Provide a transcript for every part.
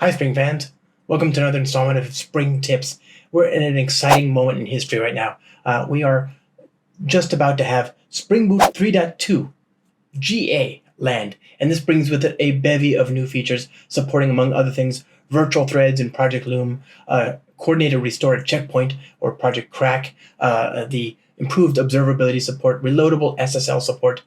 Hi, Spring fans. Welcome to another installment of Spring Tips. We're in an exciting moment in history right now. We are just about to have Spring Boot 3.2 GA land, and this brings with it a bevy of new features supporting, among other things, virtual threads in Project Loom, coordinated restore at checkpoint or Project CRaC, the improved observability support, reloadable SSL support,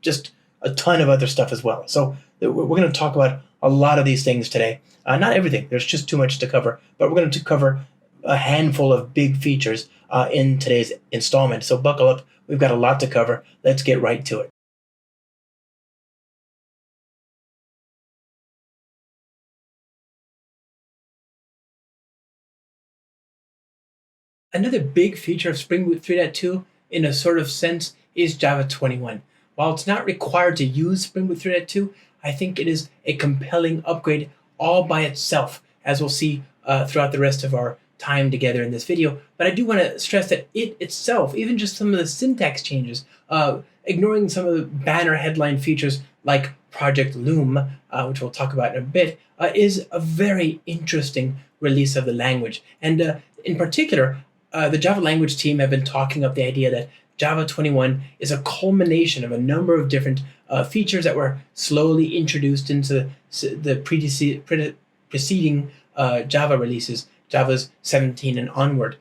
just a ton of other stuff as well. So we're going to talk about a lot of these things today. Not everything, there's just too much to cover, but we're going to cover a handful of big features in today's installment. So buckle up, we've got a lot to cover. Let's get right to it. Another big feature of Spring Boot 3.2 in a sort of sense is Java 21. While it's not required to use Spring Boot 3.2, I think it is a compelling upgrade all by itself, as we'll see throughout the rest of our time together in this video. But I do want to stress that it itself, even just some of the syntax changes, ignoring some of the banner headline features like Project Loom, which we'll talk about in a bit, is a very interesting release of the language. And in particular, the Java language team have been talking up the idea that Java 21 is a culmination of a number of different features that were slowly introduced into the preceding Java releases, Java's 17 and onward.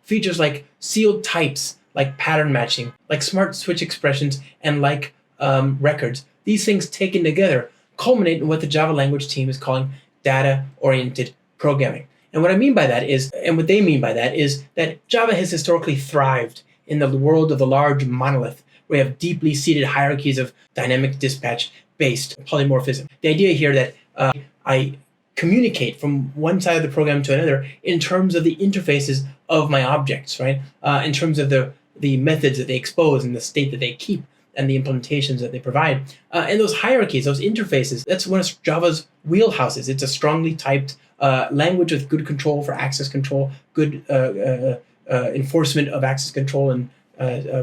Features like sealed types, like pattern matching, like smart switch expressions, and like records. These things taken together culminate in what the Java language team is calling data-oriented programming. And what I mean by that is, and what they mean by that is that Java has historically thrived in the world of the large monolith, where you have deeply seated hierarchies of dynamic dispatch-based polymorphism. The idea here that I communicate from one side of the program to another in terms of the interfaces of my objects, right? In terms of the methods that they expose and the state that they keep and the implementations that they provide. And those hierarchies, those interfaces, that's one of Java's wheelhouses. It's a strongly typed language with good control for access control, good enforcement of access control and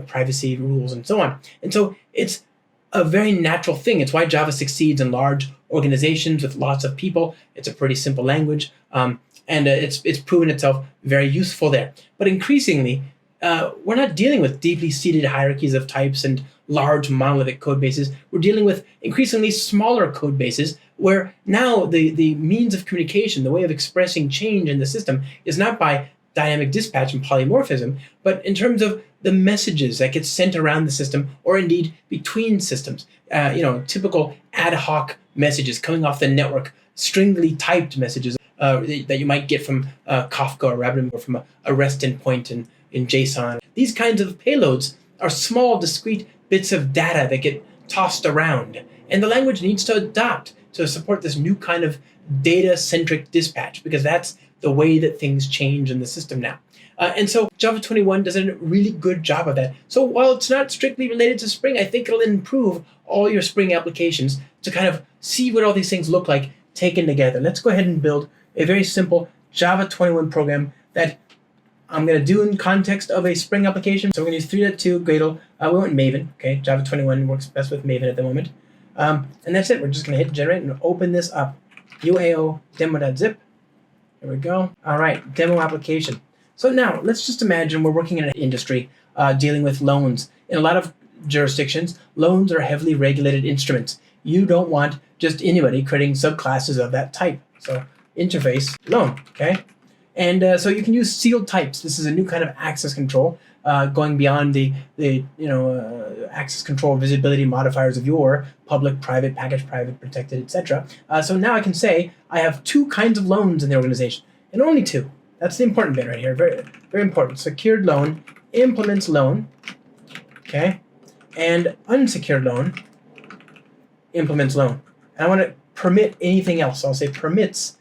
privacy rules and so on. And so it's a very natural thing. It's why Java succeeds in large organizations with lots of people. It's a pretty simple language, and it's proven itself very useful there. But increasingly, we're not dealing with deeply seated hierarchies of types and large monolithic code bases. We're dealing with increasingly smaller code bases where now the means of communication, the way of expressing change in the system is not by dynamic dispatch and polymorphism, but in terms of the messages that get sent around the system or indeed between systems. Typical ad hoc messages coming off the network, stringly typed messages that you might get from Kafka or RabbitMQ or from a REST endpoint in JSON. These kinds of payloads are small, discrete bits of data that get tossed around. And the language needs to adapt to support this new kind of data-centric dispatch, because that's the way that things change in the system now. And so Java 21 does a really good job of that. So while it's not strictly related to Spring, I think it'll improve all your Spring applications to kind of see what all these things look like taken together. Let's go ahead and build a very simple Java 21 program that I'm going to do in context of a Spring application. So we're going to use 3.2 Gradle. We went Maven. Okay, Java 21 works best with Maven at the moment. And that's it. We're just going to hit generate and open this up. UAO demo.zip. There we go. All right, demo application. So now let's just imagine we're working in an industry dealing with loans. In a lot of jurisdictions, loans are heavily regulated instruments. You don't want just anybody creating subclasses of that type. So interface loan, okay? And so you can use sealed types. This is a new kind of access control, going beyond the access control visibility modifiers of your public, private, package, private, protected, etc. So now I can say I have two kinds of loans in the organization, and only two. That's the important bit right here. Very, very important. Secured loan implements loan, okay, and unsecured loan implements loan. And I want to permit anything else. So I'll say permits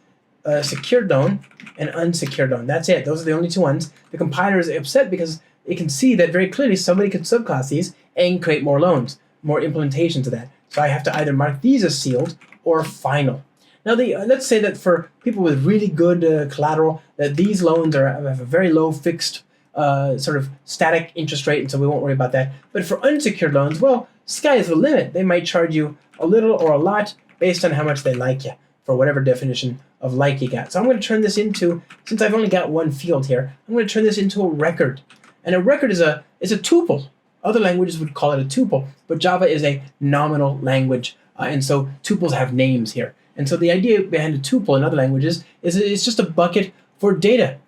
secured loan and unsecured loan. That's it. Those are the only two ones. The compiler is upset because it can see that very clearly somebody could subclass these and create more loans, more implementations of that. So I have to either mark these as sealed or final. Now, let's say that for people with really good collateral, that these loans have a very low fixed sort of static interest rate, and so we won't worry about that. But for unsecured loans, well, sky is the limit. They might charge you a little or a lot based on how much they like you. for whatever definition of like you got. So I'm going to turn this into, since I've only got one field here, I'm going to turn this into a record. And a record is a tuple. Other languages would call it a tuple, but Java is a nominal language. And so tuples have names here. And so the idea behind a tuple in other languages is it's just a bucket for data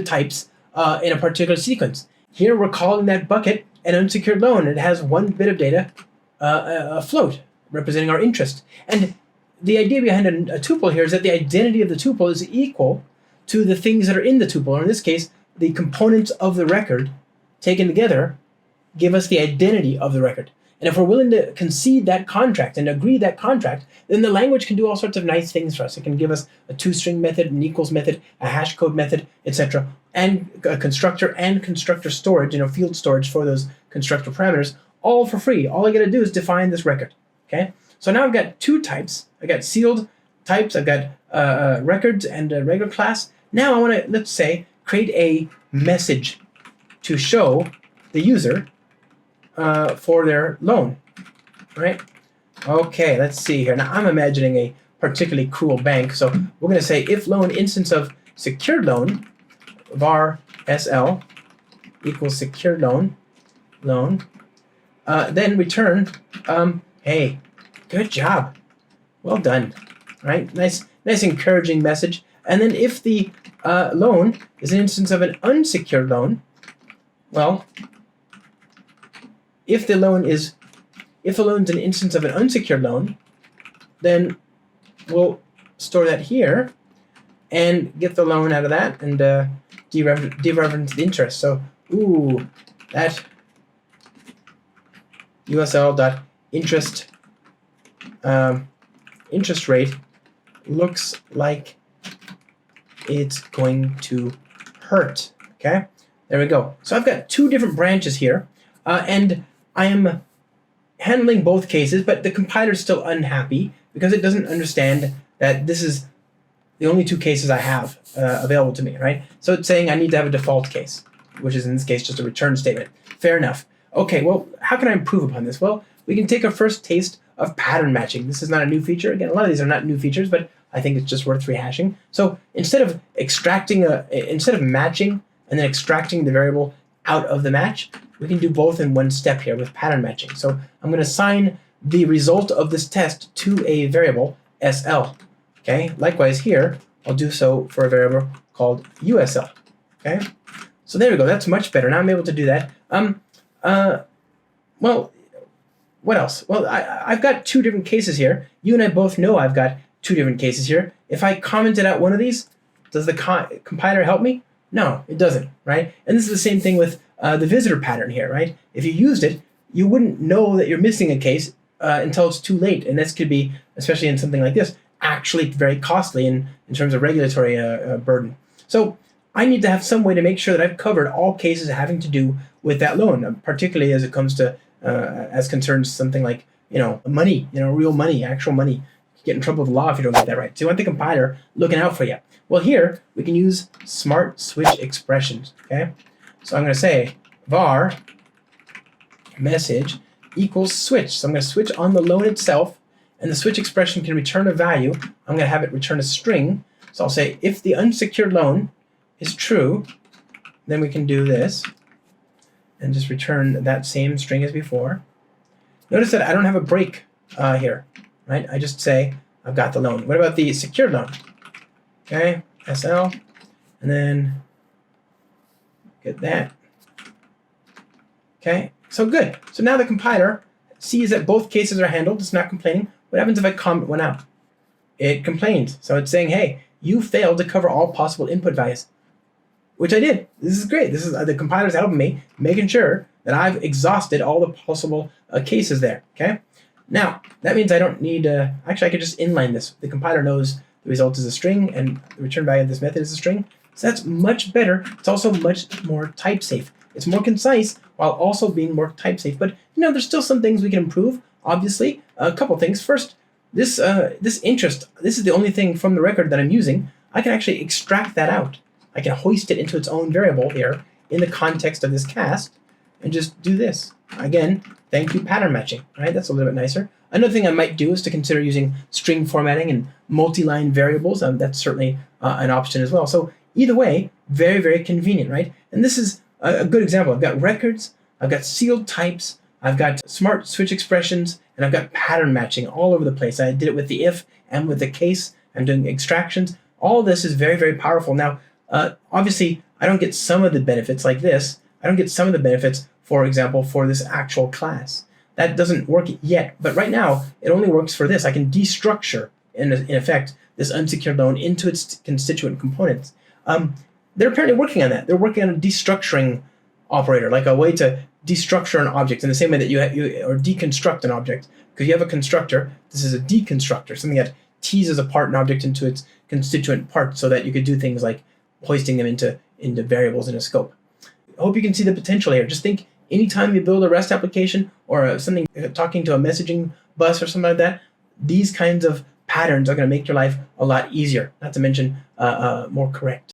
types in a particular sequence. Here we're calling that bucket an unsecured loan. It has one bit of data, a float, representing our interest. And the idea behind a tuple here is that the identity of the tuple is equal to the things that are in the tuple, or in this case, the components of the record taken together give us the identity of the record. And if we're willing to concede that contract and agree that contract, then the language can do all sorts of nice things for us. It can give us a toString method, an equals method, a hash code method, etc., and a constructor and constructor storage, field storage for those constructor parameters, all for free. All I got to do is define this record. Okay. So now I've got two types. I got sealed types. I've got records and a regular class. Now I want to, let's say, create a message to show the user for their loan, right? Okay, let's see here. Now I'm imagining a particularly cruel bank, so we're going to say if loan instance of secured loan var SL equals secured loan, then return, hey, good job, well done, right? Nice encouraging message. And then if the loan is an instance of an unsecured loan, well, if the loan is an instance of an unsecured loan, then we'll store that here and get the loan out of that and dereference the interest. So, that USL.interest interest rate looks like it's going to hurt. Okay, there we go. So I've got two different branches here, and I am handling both cases, but the compiler is still unhappy because it doesn't understand that this is the only two cases I have available to me, right? So it's saying I need to have a default case, which is in this case just a return statement. Fair enough. Okay, well, how can I improve upon this? Well, we can take a first taste of pattern matching. This is not a new feature. Again, a lot of these are not new features, but I think it's just worth rehashing. So instead of matching and then extracting the variable out of the match, we can do both in one step here with pattern matching. So I'm going to assign the result of this test to a variable SL. Okay. Likewise here, I'll do so for a variable called USL. Okay. So there we go. That's much better. Now I'm able to do that. Well, what else? Well, I've got two different cases here. You and I both know I've got two different cases here. If I commented out one of these, does the compiler help me? No, it doesn't, right? And this is the same thing with the visitor pattern here, right? If you used it, you wouldn't know that you're missing a case until it's too late. And this could be, especially in something like this, actually very costly in terms of regulatory burden. So I need to have some way to make sure that I've covered all cases having to do with that loan, particularly as it comes to, as concerns something like, money, real money, actual money. You get in trouble with the law if you don't get that right. So you want the compiler looking out for you. Well, here we can use smart switch expressions, okay? So I'm going to say var message equals switch. So I'm going to switch on the loan itself, and the switch expression can return a value. I'm going to have it return a string. So I'll say if the unsecured loan is true, then we can do this and just return that same string as before. Notice that I don't have a break here, right? I just say I've got the loan. What about the secured loan? Okay, SL, and then get that. Okay, so good. So now the compiler sees that both cases are handled. It's not complaining. What happens if I comment one out? It complains. So it's saying, hey, you failed to cover all possible input values, which I did. This is great. This is the compiler's helping me, making sure that I've exhausted all the possible cases there. Okay. Now that means I don't need. Actually, I could just inline this. The compiler knows the result is a string, and the return value of this method is a string. So that's much better. It's also much more type safe. It's more concise while also being more type safe. But there's still some things we can improve. Obviously, a couple things. First, this interest. This is the only thing from the record that I'm using. I can actually extract that out. I can hoist it into its own variable here in the context of this cast, and just do this again. Thank you, pattern matching. Right? That's a little bit nicer. Another thing I might do is to consider using string formatting and multi-line variables. That's certainly an option as well. So either way, very, very convenient, right? And this is a good example. I've got records, I've got sealed types, I've got smart switch expressions, and I've got pattern matching all over the place. I did it with the if and with the case. I'm doing extractions. All this is very, very powerful. Now, obviously, I don't get some of the benefits like this. I don't get some of the benefits, for example, for this actual class. That doesn't work yet, but right now, it only works for this. I can destructure, in effect, this unsecured loan into its constituent components. They're apparently working on that. They're working on a destructuring operator, like a way to destructure an object in the same way that you or deconstruct an object. Because you have a constructor, this is a deconstructor, something that teases apart an object into its constituent parts so that you could do things like hoisting them into variables in a scope. I hope you can see the potential here. Just think, anytime you build a REST application or something talking to a messaging bus or something like that, these kinds of patterns are going to make your life a lot easier, not to mention more correct.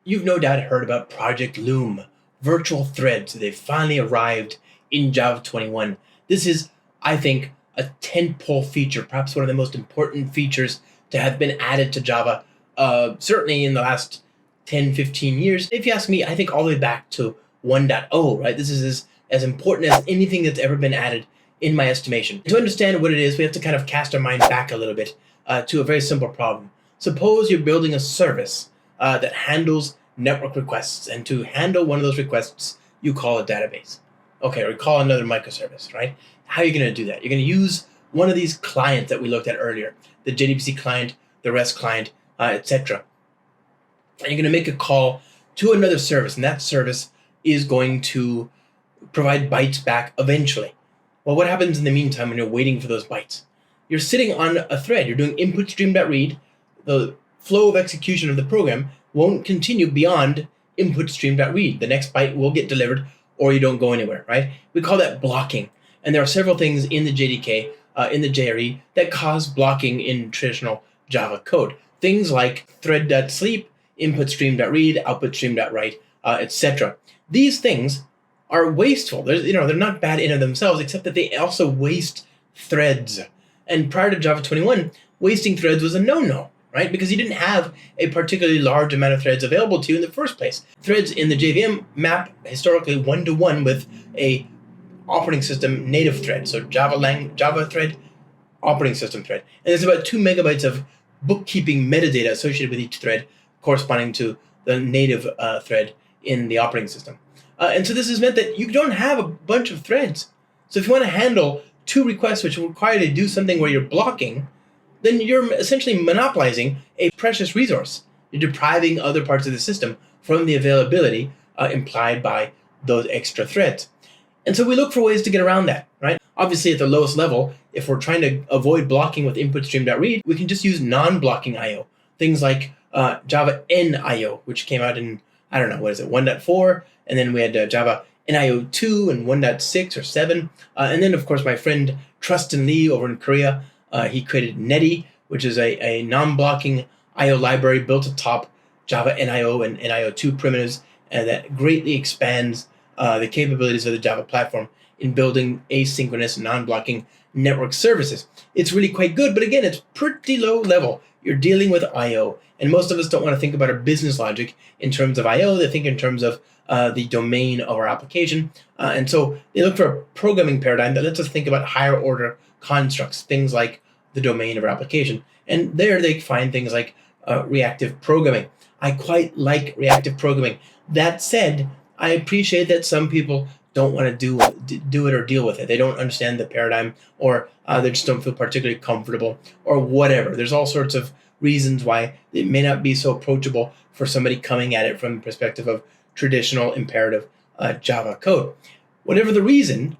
You've no doubt heard about Project Loom, virtual threads. They've finally arrived in Java 21. This is, I think, a tentpole feature, perhaps one of the most important features to have been added to Java, certainly in the last 10, 15 years. If you ask me, I think all the way back to 1.0, right? This is as important as anything that's ever been added in my estimation. To understand what it is, we have to kind of cast our mind back a little bit to a very simple problem. Suppose you're building a service that handles network requests, and to handle one of those requests, you call a database. Okay, or you call another microservice, right? How are you going to do that? You're going to use one of these clients that we looked at earlier, the JDBC client, the REST client, etc. And you're going to make a call to another service, and that service is going to provide bytes back eventually. Well, what happens in the meantime when you're waiting for those bytes? You're sitting on a thread. You're doing input stream.read. The flow of execution of the program won't continue beyond input stream.read. The next byte will get delivered, or you don't go anywhere, right? We call that blocking. And there are several things in the JDK, in the JRE, that cause blocking in traditional Java code. Things like thread.sleep, input stream.read, output stream.write, etc. These things are wasteful. They're not bad in and of themselves, except that they also waste threads. And prior to Java 21, wasting threads was a no-no, right? Because you didn't have a particularly large amount of threads available to you in the first place. Threads in the JVM map historically one-to-one with a operating system native thread. So Java thread, operating system thread. And there's about 2 megabytes of bookkeeping metadata associated with each thread, corresponding to the native thread in the operating system. And so this has meant that you don't have a bunch of threads. So if you want to handle 2 requests which require you to do something where you're blocking, then you're essentially monopolizing a precious resource. You're depriving other parts of the system from the availability implied by those extra threads. And so we look for ways to get around that, right? Obviously, at the lowest level, if we're trying to avoid blocking with input stream.read, we can just use non-blocking I/O. Things like Java NIO, which came out in, 1.4, and then we had Java NIO 2 and 1.6 or 7. And then, of course, my friend Trustin Lee over in Korea, he created Netty, which is a non-blocking I/O library built atop Java NIO and NIO 2 primitives, and that greatly expands the capabilities of the Java platform in building asynchronous, non-blocking network services. It's really quite good, but again, it's pretty low level. You're dealing with I/O, and most of us don't want to think about our business logic in terms of I/O. They think in terms of the domain of our application, and so they look for a programming paradigm that lets us think about higher order constructs, things like the domain of our application. And there they find things like reactive programming. I quite like reactive programming. That said, I appreciate that some people don't want to do it or deal with it. They don't understand the paradigm, or they just don't feel particularly comfortable, or whatever. There's all sorts of reasons why it may not be so approachable for somebody coming at it from the perspective of traditional imperative Java code. Whatever the reason,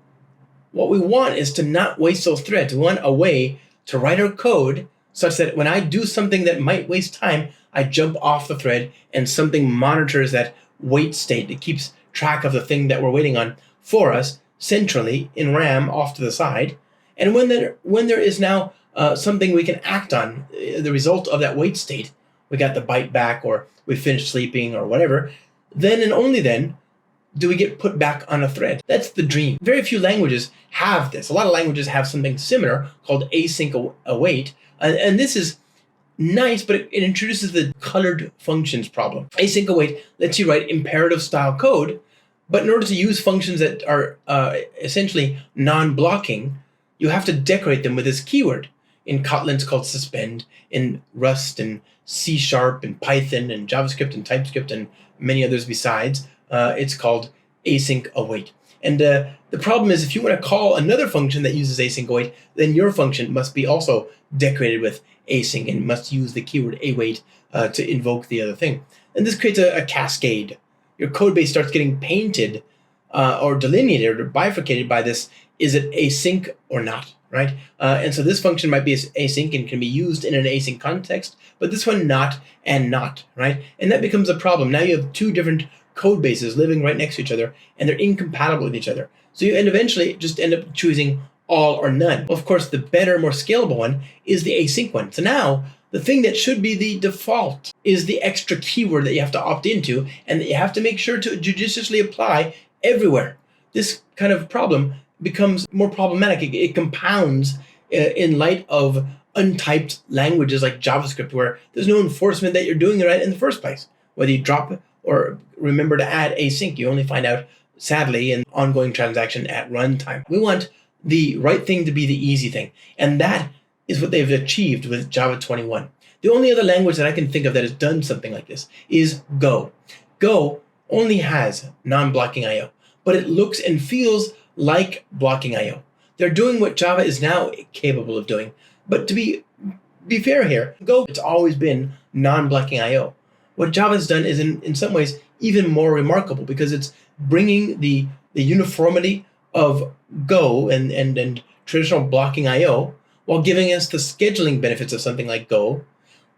what we want is to not waste those threads. We want a way to write our code such that when I do something that might waste time, I jump off the thread and something monitors that wait state. It keeps track of the thing that we're waiting on for us centrally in RAM off to the side. And when there is now something we can act on, the result of that wait state, we got the byte back, or we finished sleeping, or whatever, then and only then do we get put back on a thread. That's the dream. Very few languages have this. A lot of languages have something similar called async await, and this is nice, but it introduces the colored functions problem. Async await lets you write imperative style code, but in order to use functions that are essentially non-blocking, you have to decorate them with this keyword. In Kotlin, it's called suspend. In Rust and C# and Python and JavaScript and TypeScript and many others besides, it's called async await. And the problem is, if you want to call another function that uses async await, then your function must be also decorated with async and must use the keyword await to invoke the other thing. And this creates a cascade. Your code base starts getting painted or delineated or bifurcated by this: is it async or not, right? And so this function might be async and can be used in an async context, but this one not and not, right? And that becomes a problem. Now you have two different code bases living right next to each other, and they're incompatible with each other. So you eventually just end up choosing all or none. Of course, the better, more scalable one is the async one. So now the thing that should be the default is the extra keyword that you have to opt into and that you have to make sure to judiciously apply everywhere. This kind of problem becomes more problematic. It compounds in light of untyped languages like JavaScript, where there's no enforcement that you're doing it right in the first place. Whether you drop or remember to add async, you only find out, sadly, in ongoing transaction at runtime. We want the right thing to be the easy thing, and that is what they've achieved with Java 21. The only other language that I can think of that has done something like this is Go. Go only has non-blocking I/O, but it looks and feels like blocking I/O. They're doing what Java is now capable of doing, but to be fair here, Go, it's always been non-blocking I/O. What Java has done is in some ways even more remarkable, because it's bringing the uniformity of Go and traditional blocking I/O while giving us the scheduling benefits of something like Go,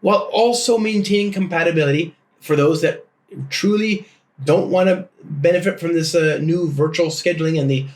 while also maintaining compatibility for those that truly don't want to benefit from this new virtual scheduling and the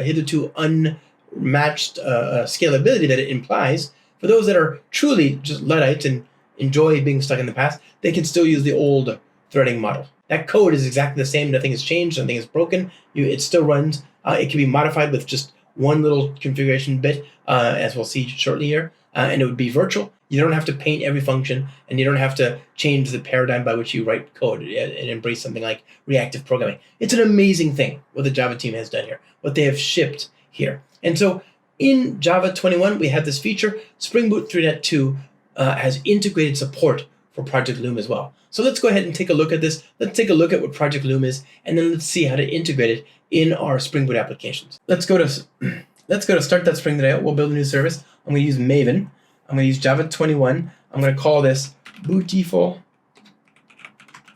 hitherto unmatched scalability that it implies. For those that are truly just Luddites and enjoy being stuck in the past, they can still use the old threading model. That code is exactly the same. Nothing has changed. Nothing is broken. It still runs. It can be modified with just one little configuration bit, as we'll see shortly here, and it would be virtual. You don't have to paint every function, and you don't have to change the paradigm by which you write code and embrace something like reactive programming. It's an amazing thing what the Java team has done here, what they have shipped here. And so in Java 21, we have this feature. Spring Boot 3.2 has integrated support for Project Loom as well. So let's go ahead and take a look at this. Let's take a look at what Project Loom is, and then let's see how to integrate it in our Spring Boot applications. Let's go to start.spring.io. We'll build a new service. I'm going to use Maven. I'm going to use Java 21. I'm going to call this Beautiful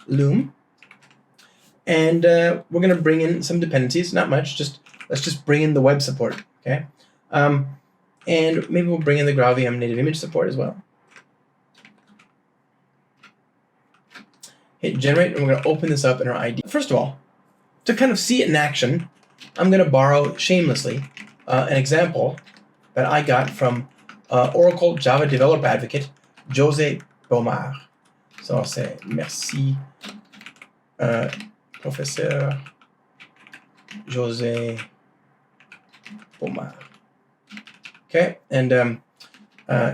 Loom. And we're going to bring in some dependencies, not much. Let's just bring in the web support, okay? And maybe we'll bring in the GraalVM native image support as well. Hit generate, and we're going to open this up in our IDE. First of all, to kind of see it in action, I'm going to borrow shamelessly an example that I got from Oracle Java Developer Advocate, José Baumard. So I'll say, merci, Professeur José Baumard. Okay, and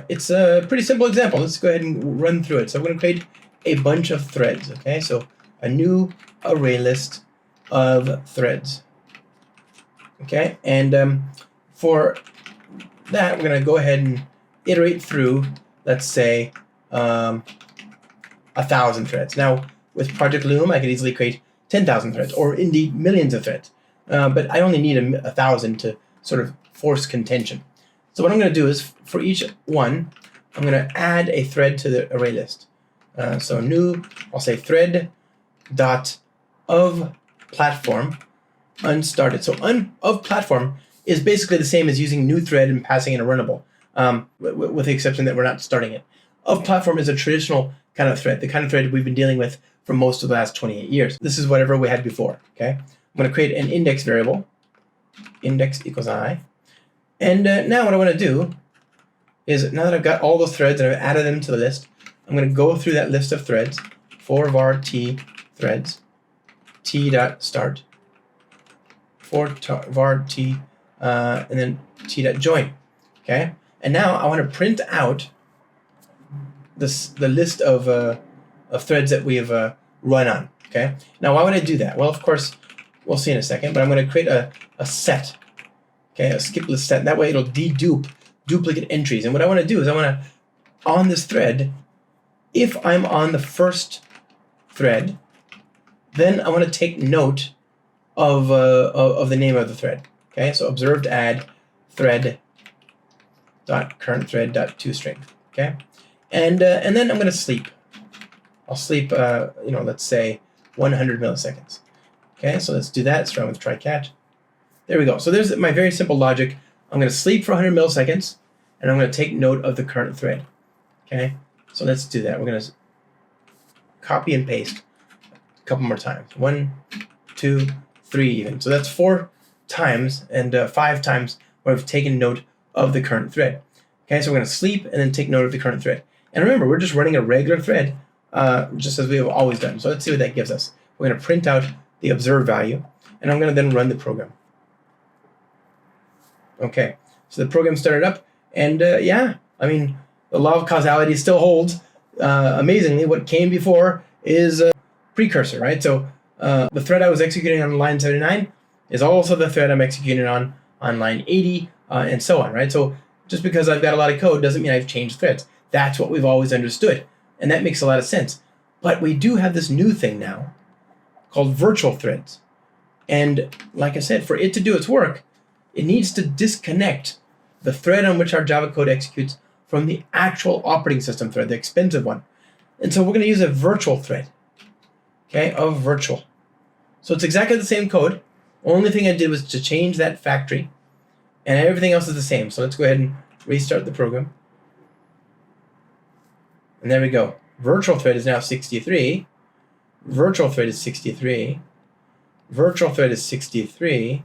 it's a pretty simple example. Let's go ahead and run through it. So I'm going to create a bunch of threads, okay? So a new array list of threads, okay? And for that, we're going to go ahead and iterate through, let's say, 1,000 threads. Now, with Project Loom, I could easily create 10,000 threads, or indeed millions of threads. But I only need 1,000 to sort of force contention. So what I'm going to do is, for each one, I'm going to add a thread to the array list. So new, I'll say thread dot of platform unstarted. So of platform is basically the same as using new thread and passing in a runnable, with the exception that we're not starting it. Of platform is a traditional kind of thread, the kind of thread we've been dealing with for most of the last 28 years. This is whatever we had before, okay? I'm going to create an index variable, index equals I. And now what I want to do is, now that I've got all those threads and I've added them to the list, I'm going to go through that list of threads for var t threads, t.start, for var t, and then t.join. Okay, and now I want to print out the list of threads that we have run on. Okay, now why would I do that? Well, of course, we'll see in a second, but I'm going to create a set. Okay, a skip list set. That way it'll dedupe duplicate entries. And what I want to do is I want to, on this thread, if I'm on the first thread, then I want to take note of the name of the thread. Okay, so observed add thread dot current thread dot toString. Okay, and then I'm going to sleep. I'll sleep, let's say 100 milliseconds. Okay, so let's do that. Let's run with try catch. There we go. So there's my very simple logic. I'm going to sleep for 100 milliseconds, and I'm going to take note of the current thread. Okay, so let's do that. We're going to copy and paste a couple more times. 1, 2, 3 even. So that's 4 times, and 5 times where I've taken note of the current thread. Okay, so we're going to sleep and then take note of the current thread. And remember, we're just running a regular thread, just as we have always done. So let's see what that gives us. We're going to print out the observe value, and I'm going to then run the program. Okay, so the program started up, and yeah, I mean, the law of causality still holds. Amazingly, what came before is a precursor, right? So the thread I was executing on line 79 is also the thread I'm executing on line 80, and so on, right? So just because I've got a lot of code doesn't mean I've changed threads. That's what we've always understood, and that makes a lot of sense. But we do have this new thing now called virtual threads. And like I said, for it to do its work, it needs to disconnect the thread on which our Java code executes from the actual operating system thread, the expensive one. And so we're going to use a virtual thread, okay, of virtual. So it's exactly the same code. Only thing I did was to change that factory, and everything else is the same. So let's go ahead and restart the program. And there we go. Virtual thread is now 63. Virtual thread is 63. Virtual thread is 63.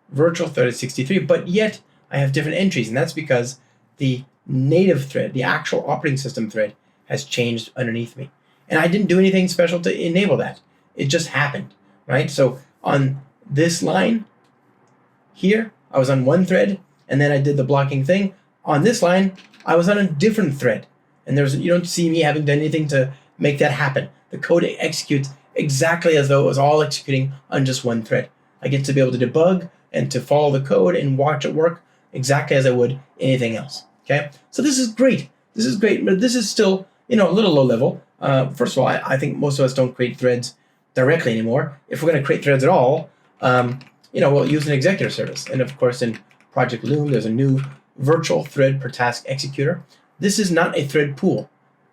Virtual thread is 63, but yet I have different entries, and that's because the native thread, the actual operating system thread, has changed underneath me. And I didn't do anything special to enable that. It just happened, right? So on this line here, I was on one thread, and then I did the blocking thing. On this line, I was on a different thread, and you don't see me having done anything to make that happen. The code executes exactly as though it was all executing on just one thread. I get to be able to debug and to follow the code and watch it work exactly as I would anything else. Okay, so this is great. This is great, but this is still, a little low level. First of all, I think most of us don't create threads directly anymore. If we're going to create threads at all, we'll use an executor service. And of course, in Project Loom, there's a new virtual thread per task executor. This is not a thread pool.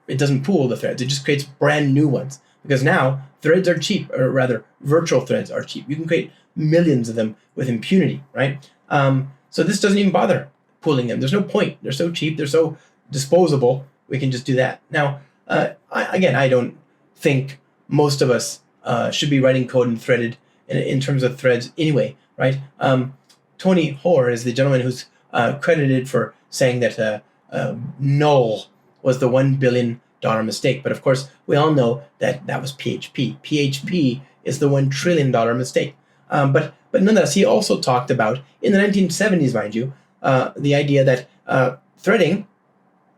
It doesn't pool the threads. It just creates brand new ones, because now threads are cheap, or rather, virtual threads are cheap. You can create millions of them with impunity, right? So this doesn't even bother pooling them. There's no point. They're so cheap. They're so disposable. We can just do that. Now, I don't think most of us should be writing code and threaded in terms of threads anyway, right? Tony Hoare is the gentleman who's credited for saying that null was the $1 billion mistake. But of course, we all know that that was PHP. PHP is the $1 trillion mistake. But nonetheless, he also talked about, in the 1970s, mind you, the idea that threading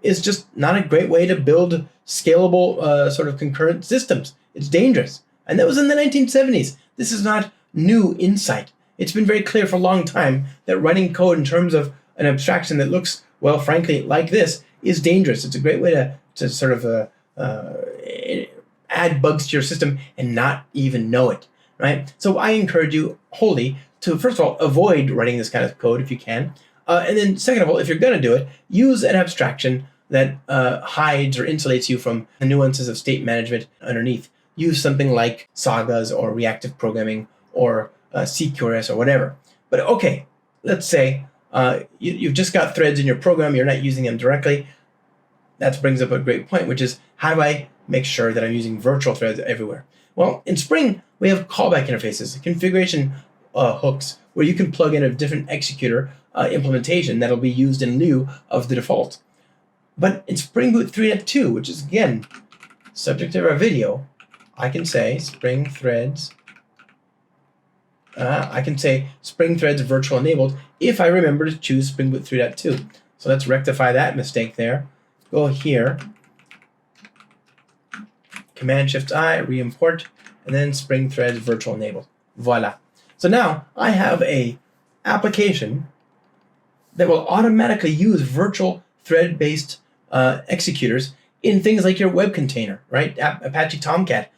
is just not a great way to build scalable sort of concurrent systems. It's dangerous. And that was in the 1970s. This is not new insight. It's been very clear for a long time that writing code in terms of an abstraction that looks, well, frankly, like this is dangerous. It's a great way to sort of add bugs to your system and not even know it, right? So I encourage you wholly to, first of all, avoid writing this kind of code if you can. And then second of all, if you're going to do it, use an abstraction that hides or insulates you from the nuances of state management underneath. Use something like Sagas or reactive programming or CRaC or whatever. But okay, let's say you've just got threads in your program, you're not using them directly. That brings up a great point, which is, how do I make sure that I'm using virtual threads everywhere? Well, in Spring, we have callback interfaces, configuration hooks, where you can plug in a different executor implementation that'll be used in lieu of the default. But in Spring Boot 3.2, which is again subject of our video, I can say Spring Threads. I can say Spring Threads virtual enabled if I remember to choose Spring Boot 3.2. So let's rectify that mistake there. Go here, Command-Shift-I, re-import, and then Spring Threads virtual enabled. Voila. So now I have a application that will automatically use virtual thread-based executors in things like your web container, right? Apache Tomcat,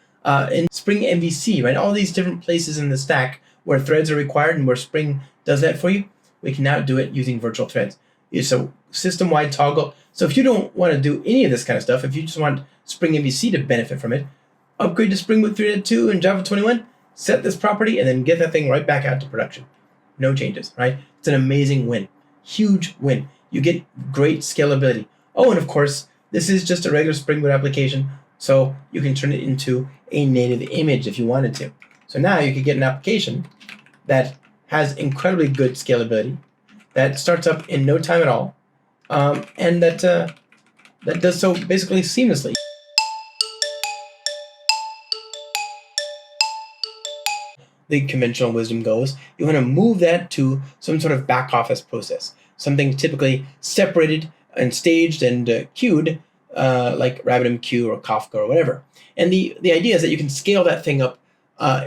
in Spring MVC, right? All these different places in the stack where threads are required and where Spring does that for you, we can now do it using virtual threads. It's a system-wide toggle. So if you don't want to do any of this kind of stuff, if you just want Spring MVC to benefit from it, upgrade to Spring Boot 3.2 and Java 21, set this property, and then get that thing right back out to production. No changes, right? It's an amazing win. Huge win. You get great scalability. Oh, and of course, this is just a regular Spring Boot application, so you can turn it into a native image if you wanted to. So now you could get an application that has incredibly good scalability, that starts up in no time at all, and that does so basically seamlessly. The conventional wisdom goes, you want to move that to some sort of back office process, something typically separated and staged and queued, like RabbitMQ or Kafka or whatever. And the idea is that you can scale that thing up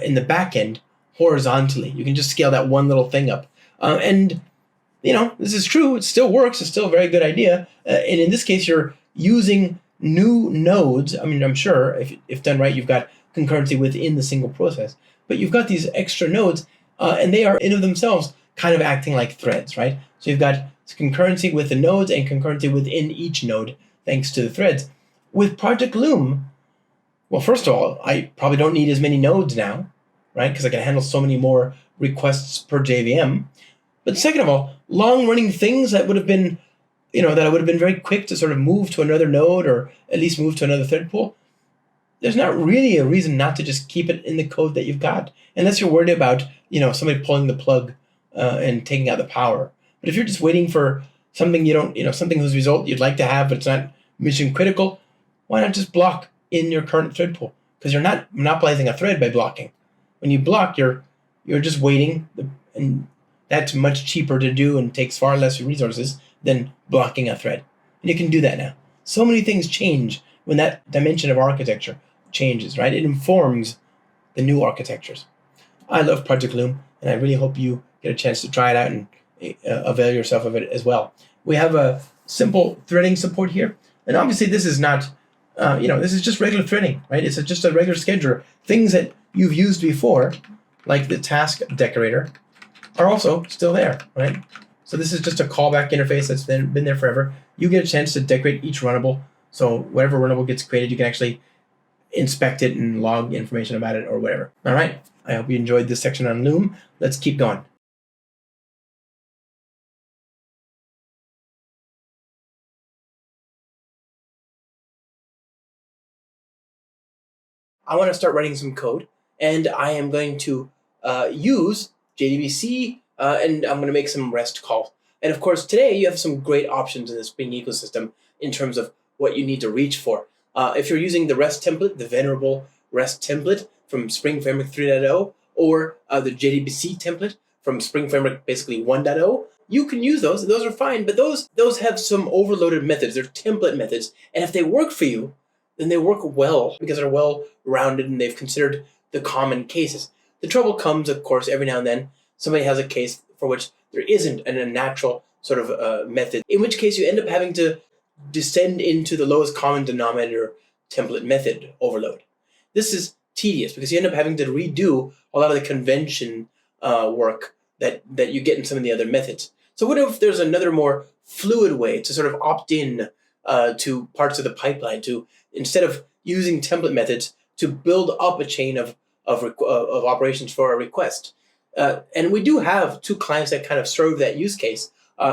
in the back end horizontally. You can just scale that one little thing up. And this is true. It still works. It's still a very good idea. And in this case, you're using new nodes. I mean, I'm sure if done right, you've got concurrency within the single process. But you've got these extra nodes, and they are in of themselves kind of acting like threads, right? So you've got concurrency with the nodes and concurrency within each node, thanks to the threads. With Project Loom, well, first of all, I probably don't need as many nodes now, right? Because I can handle so many more requests per JVM. But second of all, long-running things that would have been, that I would have been very quick to sort of move to another node or at least move to another thread pool. There's not really a reason not to just keep it in the code that you've got, unless you're worried about, somebody pulling the plug and taking out the power. But if you're just waiting for something something whose result you'd like to have, but it's not mission critical, why not just block in your current thread pool? Because you're not monopolizing a thread by blocking. When you block, you're just waiting, and that's much cheaper to do and takes far less resources than blocking a thread. And you can do that now. So many things change when that dimension of architecture changes, right? It informs the new architectures. I love Project Loom, and I really hope you get a chance to try it out and avail yourself of it as well. We have a simple threading support here, and obviously this is not, this is just regular threading, right? It's just a regular scheduler. Things that you've used before, like the task decorator, are also still there, right? So this is just a callback interface that's been there forever. You get a chance to decorate each runnable. So whatever runnable gets created, you can actually inspect it and log information about it or whatever. All right. I hope you enjoyed this section on Loom. Let's keep going. I want to start writing some code, and I am going to use JDBC, and I'm going to make some REST calls. And of course, today you have some great options in the Spring ecosystem in terms of what you need to reach for. If you're using the REST template, the venerable REST template from Spring Framework 3.0, or the JDBC template from Spring Framework basically 1.0, you can use those. Those are fine, but those have some overloaded methods. They're template methods. And if they work for you, then they work well because they're well-rounded and they've considered the common cases. The trouble comes, of course, every now and then somebody has a case for which there isn't a natural sort of method, in which case you end up having to descend into the lowest common denominator template method overload. This is tedious because you end up having to redo a lot of the convention work that you get in some of the other methods. So what if there's another more fluid way to sort of opt in to parts of the pipeline, to instead of using template methods to build up a chain of operations for a request? And we do have two clients that kind of serve that use case.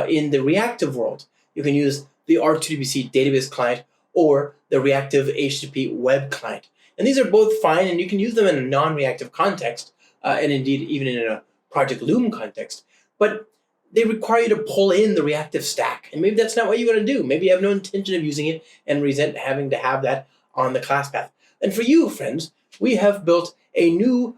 In the reactive world, you can use the R2DBC database client or the reactive HTTP web client. And these are both fine, and you can use them in a non-reactive context, and indeed even in a Project Loom context. But they require you to pull in the reactive stack. And maybe that's not what you want to do. Maybe you have no intention of using it and resent having to have that on the class path. And for you, friends, we have built a new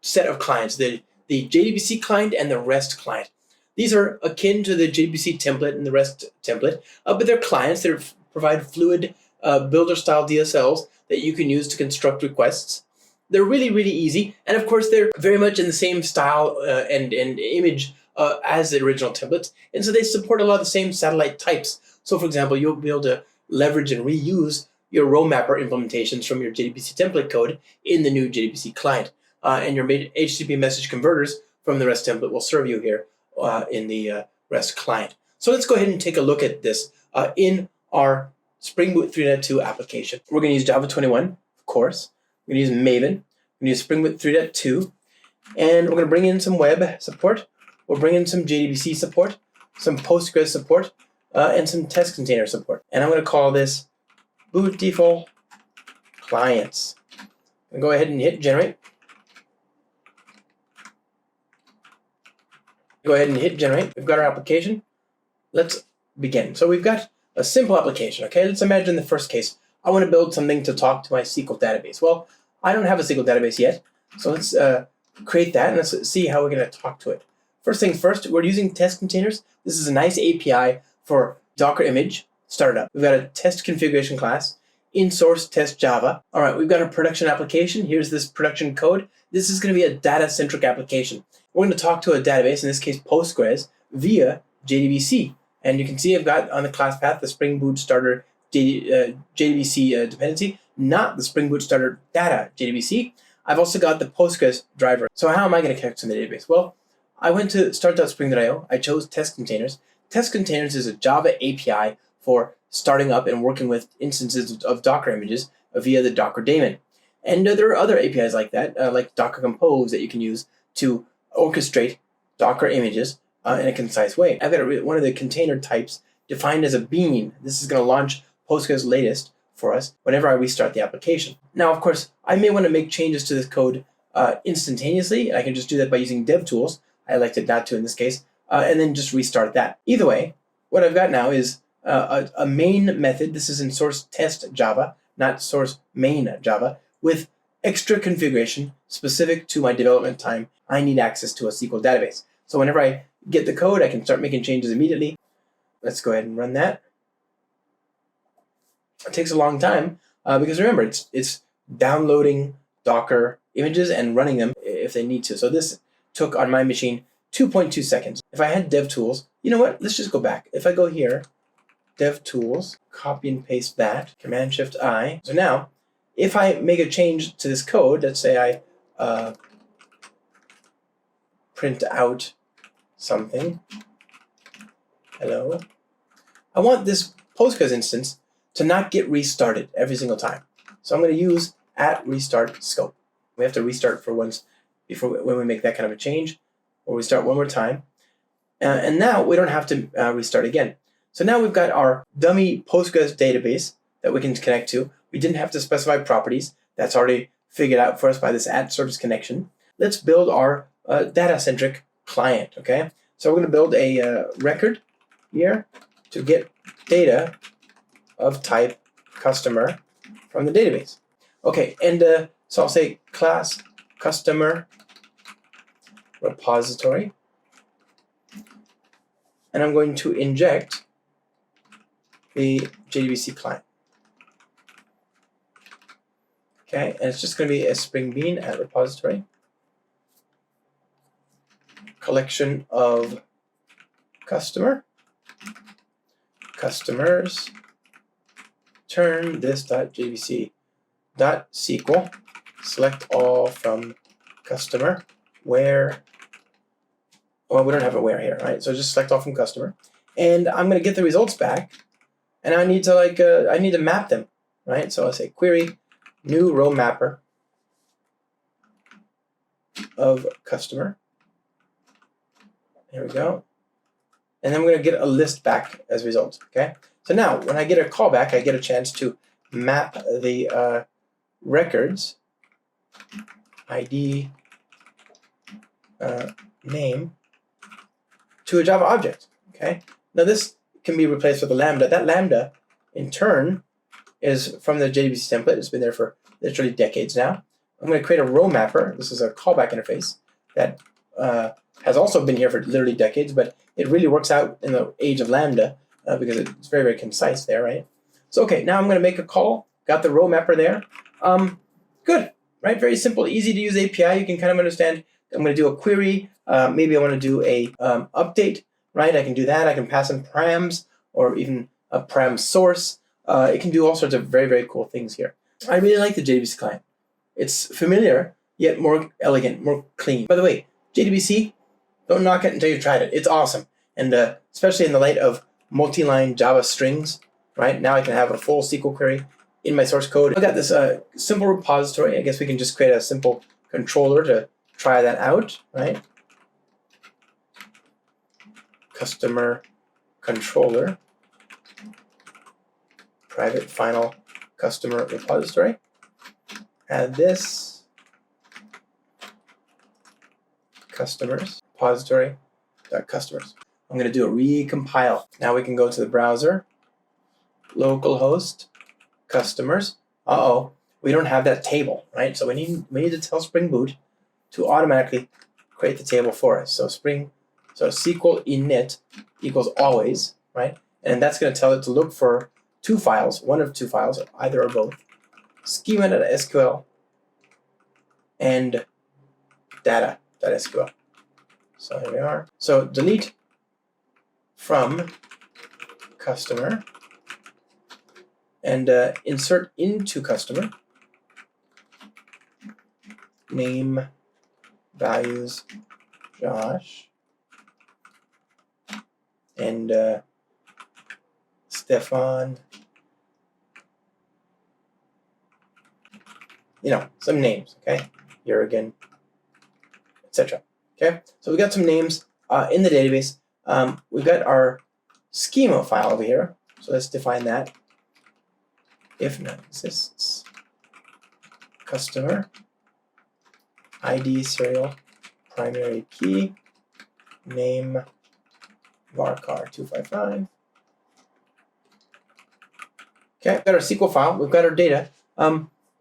set of clients, the JDBC client and the REST client. These are akin to the JDBC template and the REST template, but they're clients that provide fluid builder-style DSLs that you can use to construct requests. They're really, really easy. And of course, they're very much in the same style and image as the original templates. And so they support a lot of the same satellite types. So for example, you'll be able to leverage and reuse your row mapper implementations from your JDBC template code in the new JDBC client. And your HTTP message converters from the REST template will serve you here in the REST client. So let's go ahead and take a look at this in our Spring Boot 3.2 application. We're going to use Java 21, of course. We're going to use Maven. We're going to use Spring Boot 3.2. And we're going to bring in some web support. We'll bring in some JDBC support, some Postgres support, and some test container support. And I'm going to call this boot default clients. I'm going to go ahead and hit generate. Go ahead and hit generate. We've got our application. Let's begin. So we've got a simple application, okay? Let's imagine the first case. I want to build something to talk to my SQL database. Well, I don't have a SQL database yet, so let's create that and let's see how we're going to talk to it. First things first, we're using test containers. This is a nice API for Docker image startup. We've got a test configuration class, in-source test Java. All right, we've got a production application. Here's this production code. This is going to be a data-centric application. We're going to talk to a database, in this case Postgres, via JDBC. And you can see I've got on the class path the Spring Boot Starter JDBC dependency, not the Spring Boot Starter data JDBC. I've also got the Postgres driver. So how am I going to connect to the database? Well, I went to start.spring.io. I chose test containers. Test containers is a Java API for starting up and working with instances of Docker images via the Docker daemon. And there are other APIs like that, like Docker Compose, that you can use to orchestrate Docker images in a concise way. I've got one of the container types defined as a bean. This is going to launch Postgres latest for us whenever I restart the application. Now, of course, I may want to make changes to this code instantaneously. I can just do that by using DevTools. I elected not to in this case, and then just restart that. Either way, what I've got now is a main method. This is in source test Java, not source main Java, with extra configuration specific to my development time. I need access to a SQL database. So whenever I get the code, I can start making changes immediately. Let's go ahead and run that. It takes a long time because remember, it's downloading Docker images and running them if they need to. So this took on my machine 2.2 seconds. If I had DevTools, you know what? Let's just go back. If I go here, DevTools, copy and paste that, Command-Shift-I. So now, if I make a change to this code, let's say I print out something. Hello. I want this Postgres instance to not get restarted every single time. So I'm going to use @restart_scope. We have to restart for once before when we make that kind of a change, or we start one more time. And now we don't have to restart again. So now we've got our dummy Postgres database that we can connect to. We didn't have to specify properties. That's already figured out for us by this @service connection. Let's build our data-centric client, okay? So we're going to build a record here to get data of type customer from the database. Okay, and so I'll say class customer repository, and I'm going to inject the JDBC client. Okay, and it's just going to be a Spring Bean @repository, collection of customers, turn this .jdbc.sql, select all from customer, where, well, we don't have a where here, right? So just select all from customer, and I'm going to get the results back, and I need to I need to map them, right? So I'll say query new row mapper of customer. Here we go. And then we're going to get a list back as a result, okay? So now, when I get a callback, I get a chance to map the records, ID, name, to a Java object. Okay. Now this can be replaced with a lambda. That lambda, in turn, is from the JDBC template. It's been there for literally decades now. I'm going to create a row mapper. This is a callback interface that has also been here for literally decades, but it really works out in the age of Lambda because it's very, very concise there, right? So, okay, now I'm going to make a call. Got the row mapper there. Good, right? Very simple, easy to use API. You can kind of understand. I'm going to do a query. Maybe I want to do a update, right? I can do that. I can pass in params or even a param source. It can do all sorts of very, very cool things here. I really like the JDBC client. It's familiar, yet more elegant, more clean. By the way, JDBC, don't knock it until you've tried it. It's awesome. And especially in the light of multi-line Java strings, right? Now I can have a full SQL query in my source code. I've got this simple repository. I guess we can just create a simple controller to try that out, right? Customer controller, private final customer repository. Add this customers repository.customers. I'm going to do a recompile. Now we can go to the browser, localhost, customers. We don't have that table, right? So we need to tell Spring Boot to automatically create the table for us. So SQL init equals always, right? And that's going to tell it to look for two files, one of two files, either or both. Schema.sql and data.sql. So here we are. So delete from customer and insert into customer name values Josh and Stefan. Some names, okay? Jurgen, etc. Okay, so we got some names in the database. We've got our schema file over here. So let's define that. If none exists, customer ID serial primary key name varchar 255. Okay, we've got our SQL file. We've got our data.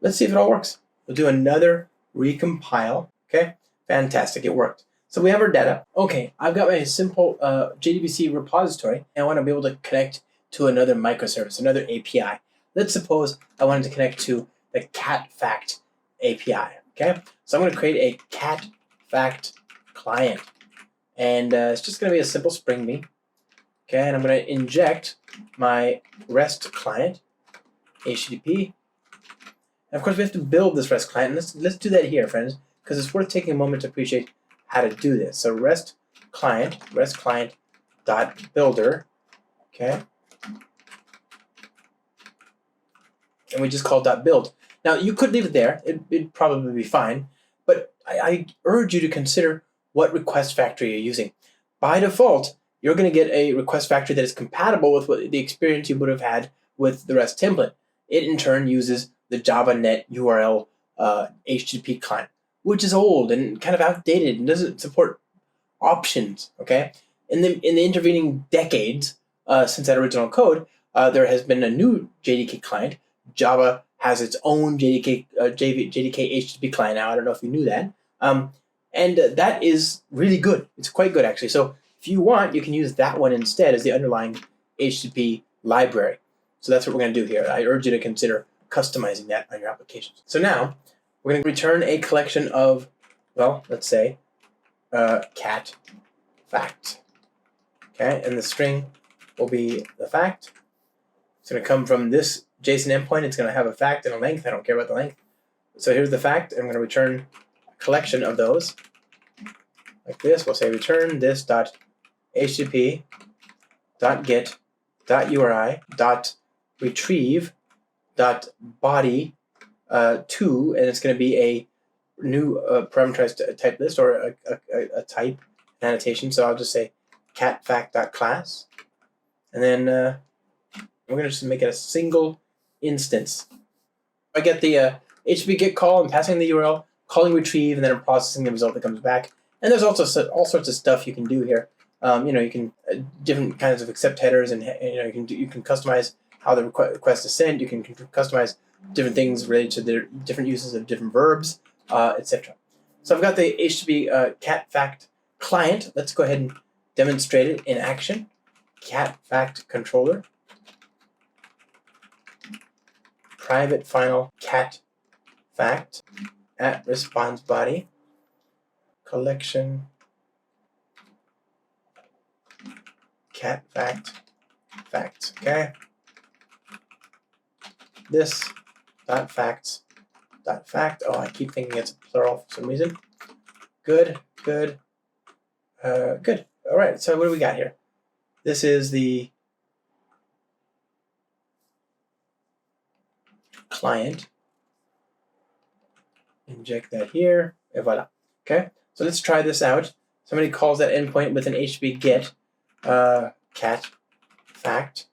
Let's see if it all works. We'll do another recompile. Okay, fantastic, it worked. So we have our data. Okay, I've got my simple JDBC repository, and I want to be able to connect to another microservice, another API. Let's suppose I wanted to connect to the CatFact API. Okay, so I'm going to create a CatFact client, and it's just going to be a simple Spring Boot. Okay, and I'm going to inject my REST client, HTTP. And of course, we have to build this REST client. And let's do that here, friends, because it's worth taking a moment to appreciate how to do this. So REST client dot builder, okay, and we just call dot build. Now you could leave it there; it'd probably be fine. But I urge you to consider what request factory you're using. By default, you're going to get a request factory that is compatible with the experience you would have had with the REST template. It in turn uses the JavaNet URL HTTP client, which is old and kind of outdated and doesn't support options. Okay, in the intervening decades since that original code, there has been a new JDK client. Java has its own JDK HTTP client now. I don't know if you knew that, and that is really good. It's quite good actually. So if you want, you can use that one instead as the underlying HTTP library. So that's what we're going to do here. I urge you to consider customizing that on your applications. So now we're going to return a collection of, well, let's say, cat fact. Okay, and the string will be the fact. It's going to come from this JSON endpoint. It's going to have a fact and a length. I don't care about the length. So here's the fact. I'm going to return a collection of those. Like this, we'll say return this dot HTTP dot get dot URI dot retrieve dot body 2, and it's going to be a new parameterized type list or a type annotation. So I'll just say catfact.class, and then we're going to just make it a single instance. I get the HTTP get call and passing the URL, calling retrieve, and then I'm processing the result that comes back. And there's also all sorts of stuff you can do here. You can different kinds of accept headers, and you can customize how the request is sent. You can customize different things related to the different uses of different verbs, etc. So I've got the HTTP cat fact client. Let's go ahead and demonstrate it in action. Cat fact controller, private final cat fact at response body collection cat facts. Okay. This dot facts dot fact. Oh, I keep thinking it's plural for some reason. Good. Good. All right. So what do we got here? This is the client. Inject that here. Et voila. Okay. So let's try this out. Somebody calls that endpoint with an HTTP get cat fact,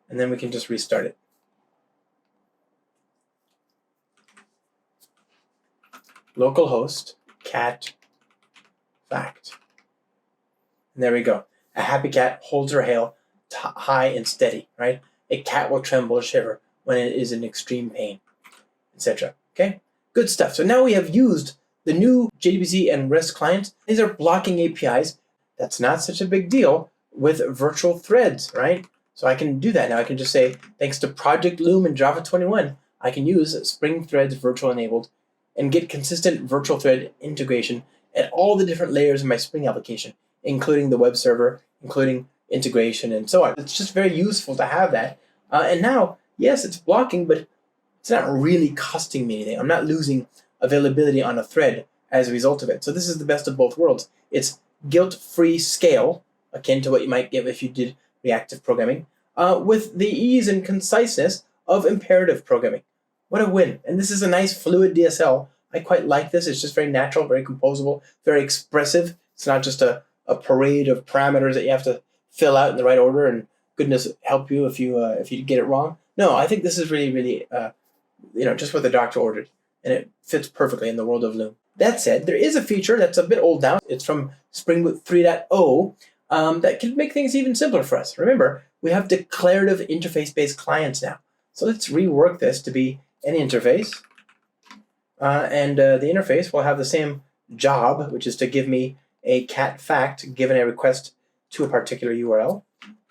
and then we can just restart it. Localhost cat fact. And there we go. A happy cat holds her tail high and steady, right? A cat will tremble or shiver when it is in extreme pain, etc. Okay? Good stuff. So now we have used the new JDBC and REST clients. These are blocking APIs. That's not such a big deal with virtual threads, right? So I can do that now. I can just say, thanks to Project Loom and Java 21, I can use Spring Threads virtual enabled and get consistent virtual thread integration at all the different layers of my Spring application, including the web server, including integration, and so on. It's just very useful to have that. And now, yes, it's blocking, but it's not really costing me anything. I'm not losing availability on a thread as a result of it. So this is the best of both worlds. It's guilt-free scale, akin to what you might get if you did reactive programming, with the ease and conciseness of imperative programming. What a win. And this is a nice fluid DSL. I quite like this. It's just very natural, very composable, very expressive. It's not just a parade of parameters that you have to fill out in the right order and goodness help you if you get it wrong. No, I think this is really just what the doctor ordered, and it fits perfectly in the world of Loom. That said, there is a feature that's a bit old now. It's from Spring Boot 3.0 that can make things even simpler for us. Remember, we have declarative interface-based clients now. So let's rework this to be an interface. And the interface will have the same job, which is to give me a cat fact given a request to a particular URL.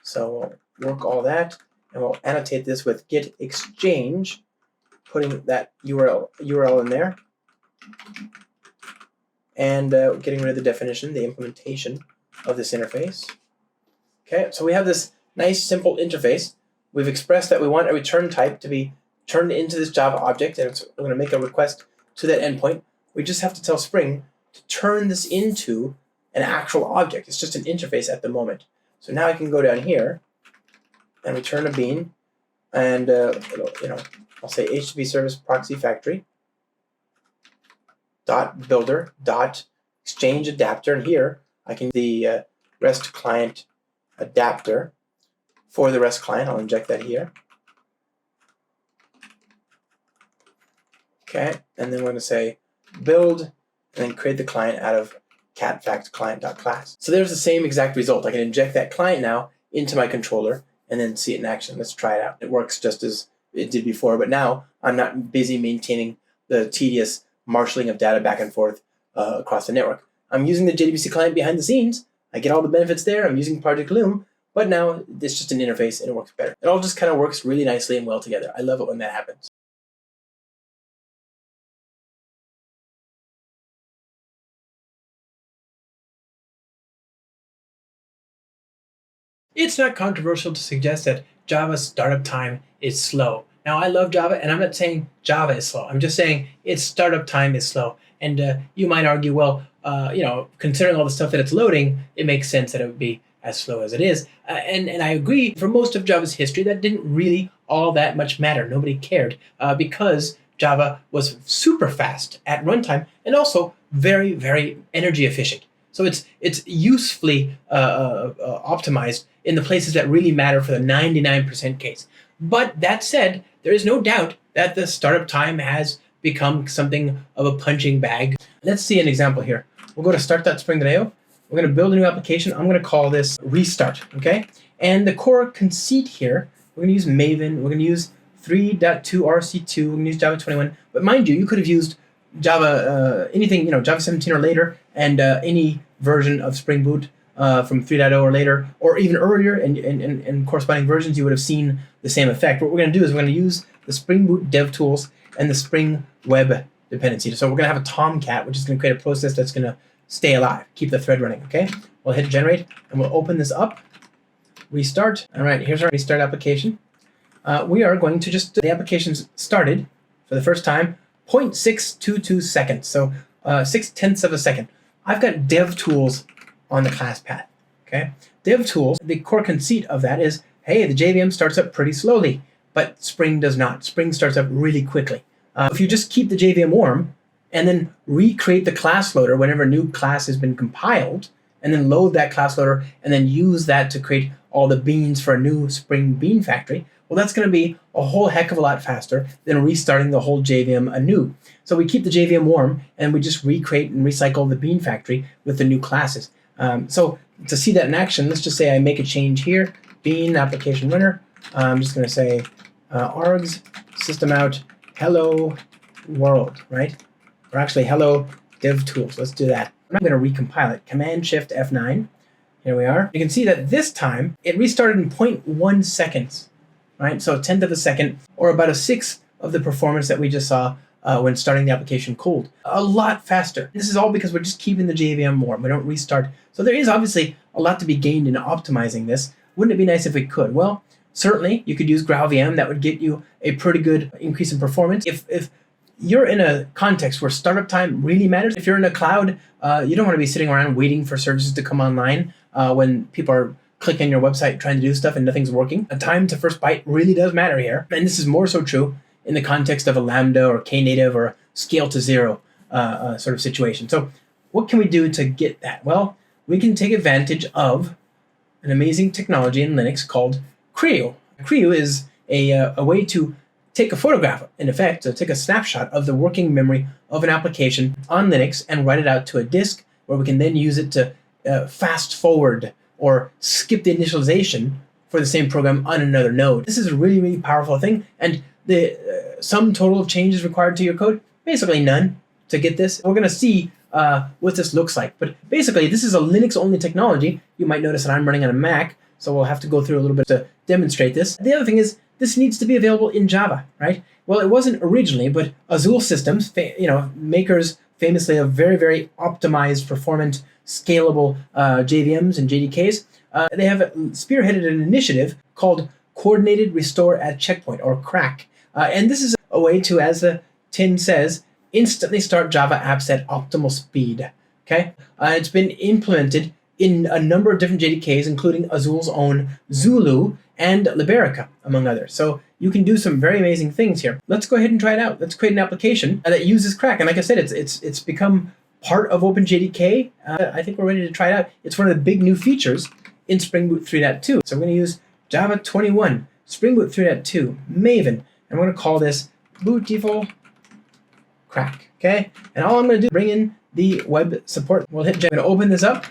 So we'll work all that, and we'll annotate this with get exchange, putting that URL in there, and getting rid of the definition, the implementation of this interface. Okay, so we have this nice simple interface. We've expressed that we want a return type to be turned into this Java object, and we're going to make a request to that endpoint. We just have to tell Spring to turn this into an actual object. It's just an interface at the moment. So now I can go down here and return a bean, and I'll say HTTP service proxy factory dot builder dot exchange adapter, and here I can the REST client adapter for the REST client. I'll inject that here. Okay, and then we're going to say build and then create the client out of cat fact client.class. So there's the same exact result. I can inject that client now into my controller and then see it in action. Let's try it out. It works just as it did before, but now I'm not busy maintaining the tedious marshalling of data back and forth across the network. I'm using the JDBC client behind the scenes. I get all the benefits there. I'm using Project Loom, but now it's just an interface and it works better. It all just kind of works really nicely and well together. I love it when that happens. It's not controversial to suggest that Java's startup time is slow. Now, I love Java, and I'm not saying Java is slow. I'm just saying its startup time is slow. And you might argue, well, considering all the stuff that it's loading, it makes sense that it would be as slow as it is. And I agree, for most of Java's history, that didn't really all that much matter. Nobody cared because Java was super fast at runtime and also very, very energy efficient. So it's usefully optimized in the places that really matter for the 99% case. But that said, there is no doubt that the startup time has become something of a punching bag. Let's see an example here. We'll go to start.spring.io. We're going to build a new application. I'm going to call this restart, okay? And the core conceit here, we're going to use Maven. We're going to use 3.2 RC2. We're going to use Java 21. But mind you could have used Java, anything, Java 17 or later, and any version of Spring Boot from 3.0 or later, or even earlier, and corresponding versions, you would have seen the same effect. What we're going to do is we're going to use the Spring Boot dev tools and the Spring Web dependency. So we're going to have a Tomcat, which is going to create a process that's going to stay alive, keep the thread running, okay? We'll hit generate, and we'll open this up, restart. All right, here's our restart application. We are going to just, the application's started for the first time, 0.622 seconds, so 0.6 of a second. I've got dev tools on the class path, okay? Dev tools, the core conceit of that is, hey, the JVM starts up pretty slowly, but Spring does not. Spring starts up really quickly. If you just keep the JVM warm and then recreate the class loader whenever a new class has been compiled, and then load that class loader and then use that to create all the beans for a new Spring Bean factory, well, that's going to be a whole heck of a lot faster than restarting the whole JVM anew. So we keep the JVM warm and we just recreate and recycle the bean factory with the new classes. So to see that in action, let's just say I make a change here, bean application runner. I'm just going to say args system out hello world, right? Or actually hello dev tools. Let's do that. I'm going to recompile it. Command Shift F9. Here we are. You can see that this time it restarted in 0.1 seconds, right? So 1/10 of a second, or about a sixth of the performance that we just saw when starting the application cold. A lot faster. This is all because we're just keeping the JVM warm. We don't restart. So there is obviously a lot to be gained in optimizing this. Wouldn't it be nice if we could? Well, certainly you could use GraalVM. That would get you a pretty good increase in performance. If you're in a context where startup time really matters, if you're in a cloud, you don't want to be sitting around waiting for services to come online when people are clicking on your website trying to do stuff and nothing's working. A time to first byte really does matter here. And this is more so true in the context of a Lambda or Knative or a scale to zero sort of situation. So what can we do to get that? Well, we can take advantage of an amazing technology in Linux called CRaC. CRaC is a way to take a photograph, in effect, so take a snapshot of the working memory of an application on Linux and write it out to a disk where we can then use it to fast forward or skip the initialization for the same program on another node. This is a really, really powerful thing, and the sum total of changes required to your code, basically none to get this. We're going to see what this looks like, but basically this is a Linux-only technology. You might notice that I'm running on a Mac, so we'll have to go through a little bit to demonstrate this. The other thing is this needs to be available in Java, right? Well, it wasn't originally, but Azul Systems, makers famously of very, very optimized, performant, scalable JVMs and JDKs, they have spearheaded an initiative called Coordinated Restore at Checkpoint, or CRaC. And this is a way to, as the tin says, instantly start Java apps at optimal speed. Okay, it's been implemented in a number of different JDKs, including Azul's own Zulu and Liberica, among others. So you can do some very amazing things here. Let's go ahead and try it out. Let's create an application that uses CRaC. And like I said, it's become part of OpenJDK. I think we're ready to try it out. It's one of the big new features in Spring Boot 3.2. So we're going to use Java 21, Spring Boot 3.2, Maven, and we're going to call this Bootiful CRaC. Okay, and all I'm going to do is bring in the web support. We'll hit. I'm going to open this up.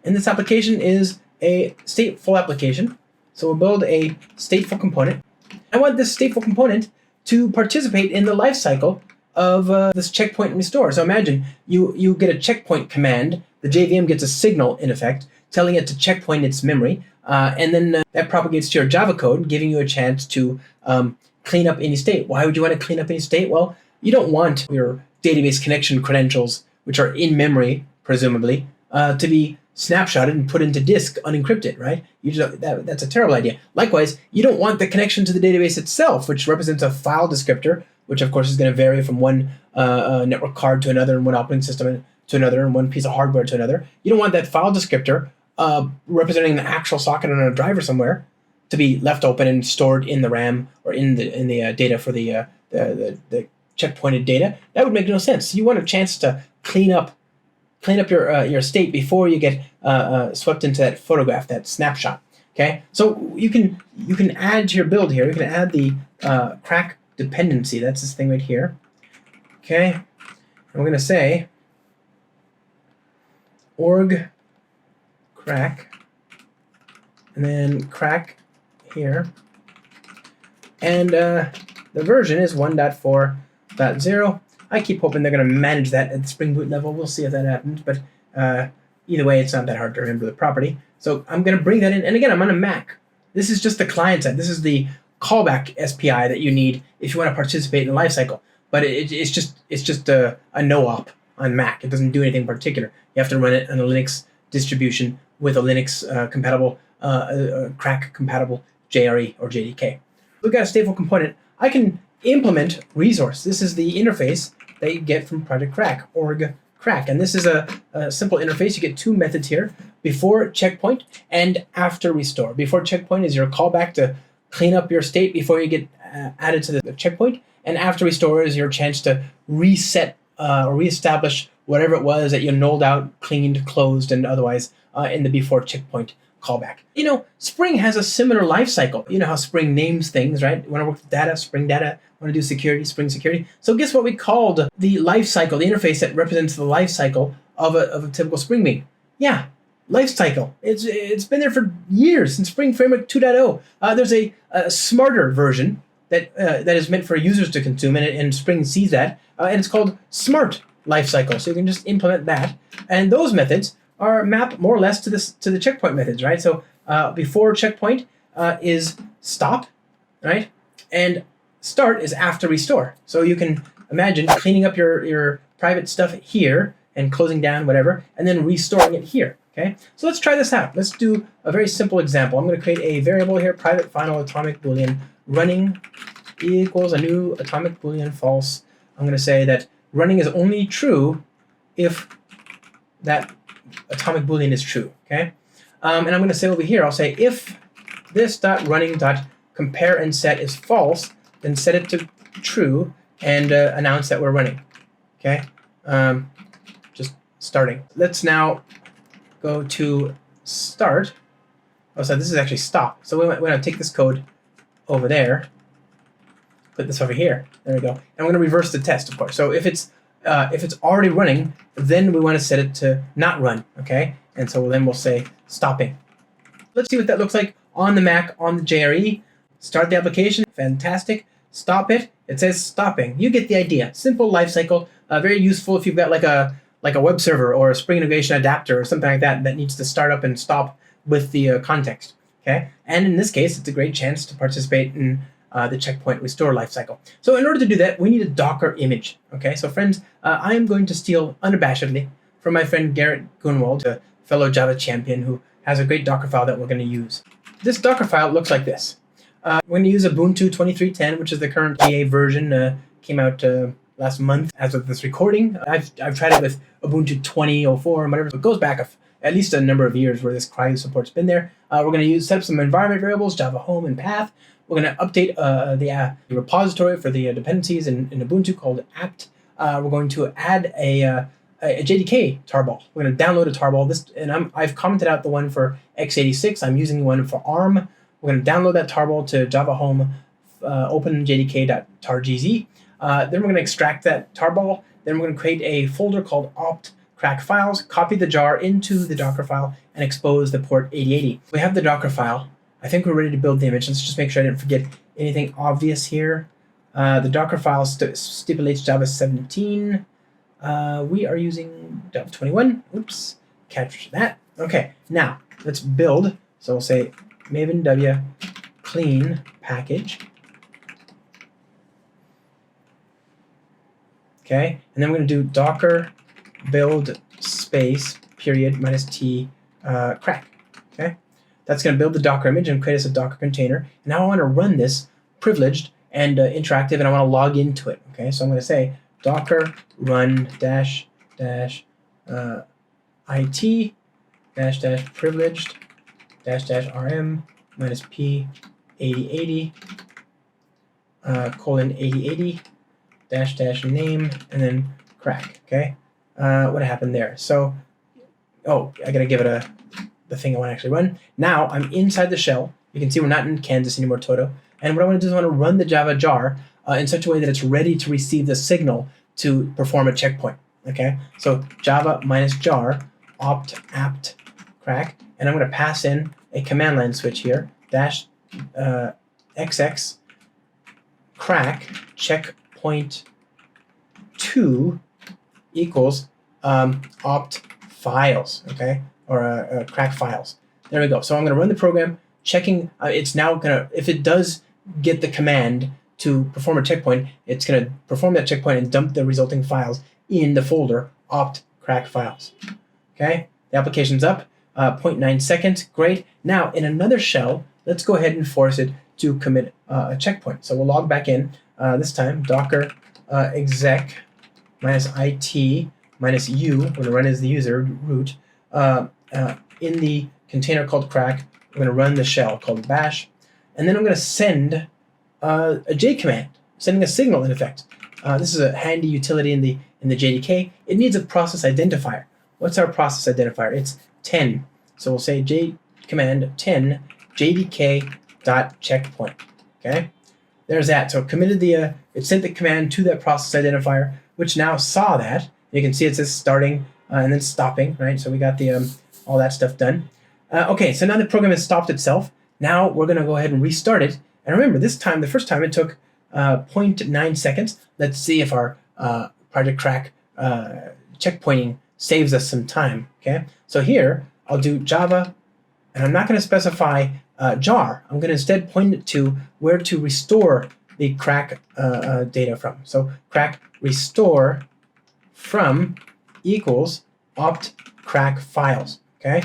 And this application is a stateful application. So we'll build a stateful component. I want this stateful component to participate in the lifecycle of this checkpoint and restore. So imagine you get a checkpoint command. The JVM gets a signal, in effect, telling it to checkpoint its memory. And then that propagates to your Java code, giving you a chance to clean up any state. Why would you want to clean up any state? Well, you don't want your database connection credentials, which are in memory, presumably, to be snapshotted and put into disk unencrypted, right? That's a terrible idea. Likewise, you don't want the connection to the database itself, which represents a file descriptor, which of course is going to vary from one network card to another, and one operating system to another, and one piece of hardware to another. You don't want that file descriptor representing the actual socket on a driver somewhere to be left open and stored in the RAM or in the data for the checkpointed data. That would make no sense. You want a chance to clean up your state before you get swept into that photograph, that snapshot. Okay, so you can add to your build here. You can add the CRaC dependency. That's this thing right here. Okay, I'm going to say org CRaC, and then CRaC here, and the version is 1.4.0. I keep hoping they're going to manage that at the Spring Boot level. We'll see if that happens, but either way, it's not that hard to remember the property. So I'm going to bring that in, and again, I'm on a Mac. This is just the client side. This is the callback SPI that you need if you want to participate in the lifecycle. But it's just a no-op on Mac. It doesn't do anything particular. You have to run it on a Linux distribution with a Linux compatible, CRaC compatible JRE or JDK. We've got a stateful component. I can implement resource. This is the interface that you get from Project CRaC, org CRaC. And this is a simple interface. You get two methods here, before checkpoint and after restore. Before checkpoint is your callback to clean up your state before you get added to the checkpoint. And after restore is your chance to reset or reestablish whatever it was that you nulled out, cleaned, closed, and otherwise in the before checkpoint callback. You know, Spring has a similar life cycle. You know how Spring names things, right? You want to work with data, Spring data. Want to do security, Spring security. So guess what we called the life cycle, the interface that represents the life cycle of a typical Spring bean? Yeah, life cycle. It's been there for years since Spring Framework 2.0. There's a smarter version that is meant for users to consume, and Spring sees that, and it's called Smart Lifecycle. So you can just implement that, and those methods are mapped more or less to the checkpoint methods, right? So before checkpoint is stop, right, and start is after restore. So you can imagine cleaning up your private stuff here and closing down whatever, and then restoring it here. Okay, so let's try this out. Let's do a very simple example. I'm going to create a variable here, private final atomic boolean running equals a new atomic boolean false. I'm going to say that running is only true if that atomic boolean is true. Okay, and I'm going to say over here, I'll say if this dot running dot compare and set is false, then set it to true and announce that we're running. Okay, just starting. Let's now go to start. Oh, so this is actually stop. So we're going to take this code over there, put this over here. There we go. And we're going to reverse the test, of course. So if it's already running, then we want to set it to not run. Okay, and so then we'll say stopping. Let's see what that looks like on the Mac on the JRE. Start the application. Fantastic. Stop it. It says stopping. You get the idea. Simple lifecycle. Very useful if you've got like a web server or a Spring integration adapter or something like that needs to start up and stop with the context. Okay, and in this case, it's a great chance to participate in the checkpoint restore lifecycle. So in order to do that, we need a Docker image. Okay, so friends, I am going to steal unabashedly from my friend Garrett Gunwald, a fellow Java champion who has a great Docker file that we're going to use. This Docker file looks like this. We're going to use Ubuntu 23.10, which is the current GA version. Came out last month as of this recording. I've tried it with Ubuntu 20.04 and whatever. So it goes back at least a number of years where this CRaC support's been there. We're going to set up some environment variables, Java home and path. We're going to update the repository for the dependencies in Ubuntu called apt. We're going to add a JDK tarball. We're going to download a tarball. And I've commented out the one for x86. I'm using the one for ARM. We're going to download that tarball to Java home openjdk.targz. Then we're going to extract that tarball. Then we're going to create a folder called opt CRaC files, copy the jar into the Docker file, and expose the port 8080. We have the Docker file. I think we're ready to build the image. Let's just make sure I didn't forget anything obvious here. The Docker file stipulates Java 17. We are using Java 21. Oops, catch that. Okay, now let's build. So we'll say maven w clean package. Okay, and then we're going to do Docker build space period -t CRaC. Okay, that's going to build the Docker image and create us a Docker container. And now I want to run this privileged and interactive, and I want to log into it. Okay, so I'm going to say Docker run dash it dash privileged dash rm -p 8080 colon 8080 dash name and then CRaC. Okay, what happened there? So, I gotta give it the thing I want to actually run. Now I'm inside the shell. You can see we're not in Kansas anymore, Toto. And what I want to do is I want to run the Java jar in such a way that it's ready to receive the signal to perform a checkpoint. Okay, so Java minus jar opt apt CRaC, and I'm going to pass in a command line switch here, dash XX CRaC checkpoint 2 equals opt files, okay, or CRaC files. There we go. So I'm going to run the program, checking. It's now going to, if it does get the command to perform a checkpoint, it's going to perform that checkpoint and dump the resulting files in the folder opt CRaC files. Okay, the application's up, 0.9 seconds, great. Now in another shell, let's go ahead and force it to commit a checkpoint. So we'll log back in, this time docker exec minus it minus u, we're going to run as the user root, in the container called CRaC, I'm going to run the shell called bash, and then I'm going to send a J command, sending a signal in effect. This is a handy utility in the JDK. It needs a process identifier. What's our process identifier? It's 10. So we'll say J command 10 jdk.checkpoint. Okay, there's that. So it committed the it sent the command to that process identifier, which now saw that. You can see it says starting and then stopping, right? So we got the all that stuff done. Okay, so now the program has stopped itself. Now we're going to go ahead and restart it. And remember, this time, the first time, it took 0.9 seconds. Let's see if our Project CRaC checkpointing saves us some time. Okay, so here I'll do Java, and I'm not going to specify jar. I'm going to instead point it to where to restore the CRaC data from. So CRaC restore from equals opt CRaC files. Okay,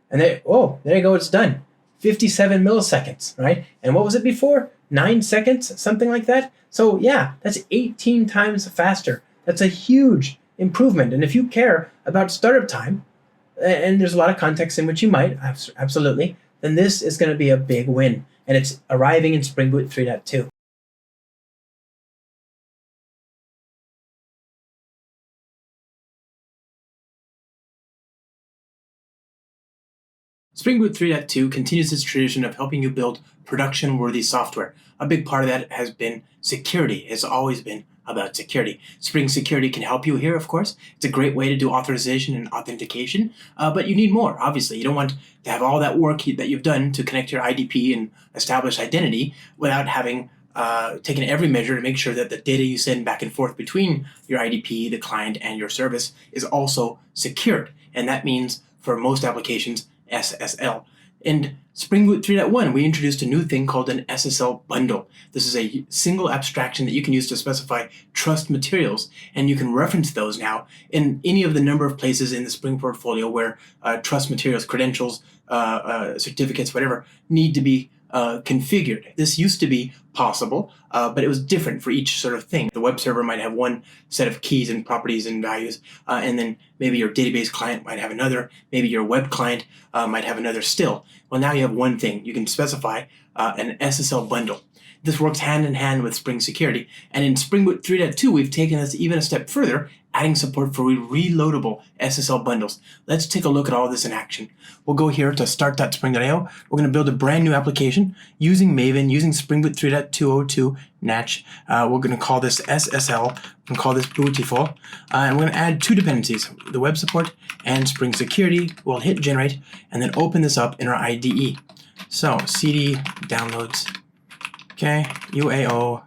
and there you go. It's done. 57 milliseconds, right? And what was it before? 9 seconds, something like that. So yeah, that's 18 times faster. That's a huge improvement. And if you care about startup time, and there's a lot of contexts in which you might, absolutely, then this is going to be a big win. And it's arriving in Spring Boot 3.2. Spring Boot 3.2 continues its tradition of helping you build production-worthy software. A big part of that has been security. It's always been about security. Spring Security can help you here, of course. It's a great way to do authorization and authentication, but you need more, obviously. You don't want to have all that work that you've done to connect your IDP and establish identity without having taken every measure to make sure that the data you send back and forth between your IDP, the client, and your service is also secured. And that means, for most applications, SSL. In Spring Boot 3.1, we introduced a new thing called an SSL bundle. This is a single abstraction that you can use to specify trust materials, and you can reference those now in any of the number of places in the Spring portfolio where trust materials, credentials, certificates, whatever, need to be configured. This used to be possible, but it was different for each sort of thing. The web server might have one set of keys and properties and values, and then maybe your database client might have another, maybe your web client might have another still. Well, now you have one thing. You can specify an SSL bundle. This works hand in hand with Spring Security, and in Spring Boot 3.2, we've taken this even a step further, adding support for reloadable SSL bundles. Let's take a look at all this in action. We'll go here to start.spring.io. We're going to build a brand new application using Maven, using Spring Boot 3.202 Natch. We're going to call this SSL. We're going to call this Beautiful. And we're going to add two dependencies, the web support and Spring Security. We'll hit generate and then open this up in our IDE. So cd downloads, okay, UAO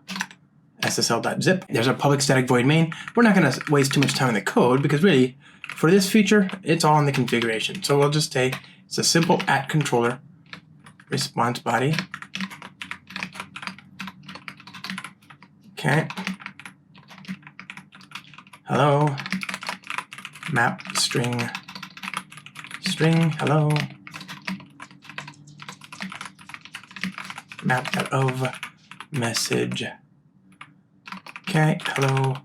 SSL.zip. There's our public static void main. We're not going to waste too much time in the code because really, for this feature, it's all in the configuration. So we'll just say it's a simple @controller response body. Okay. Hello. Map string. Hello. Map of message. Okay, hello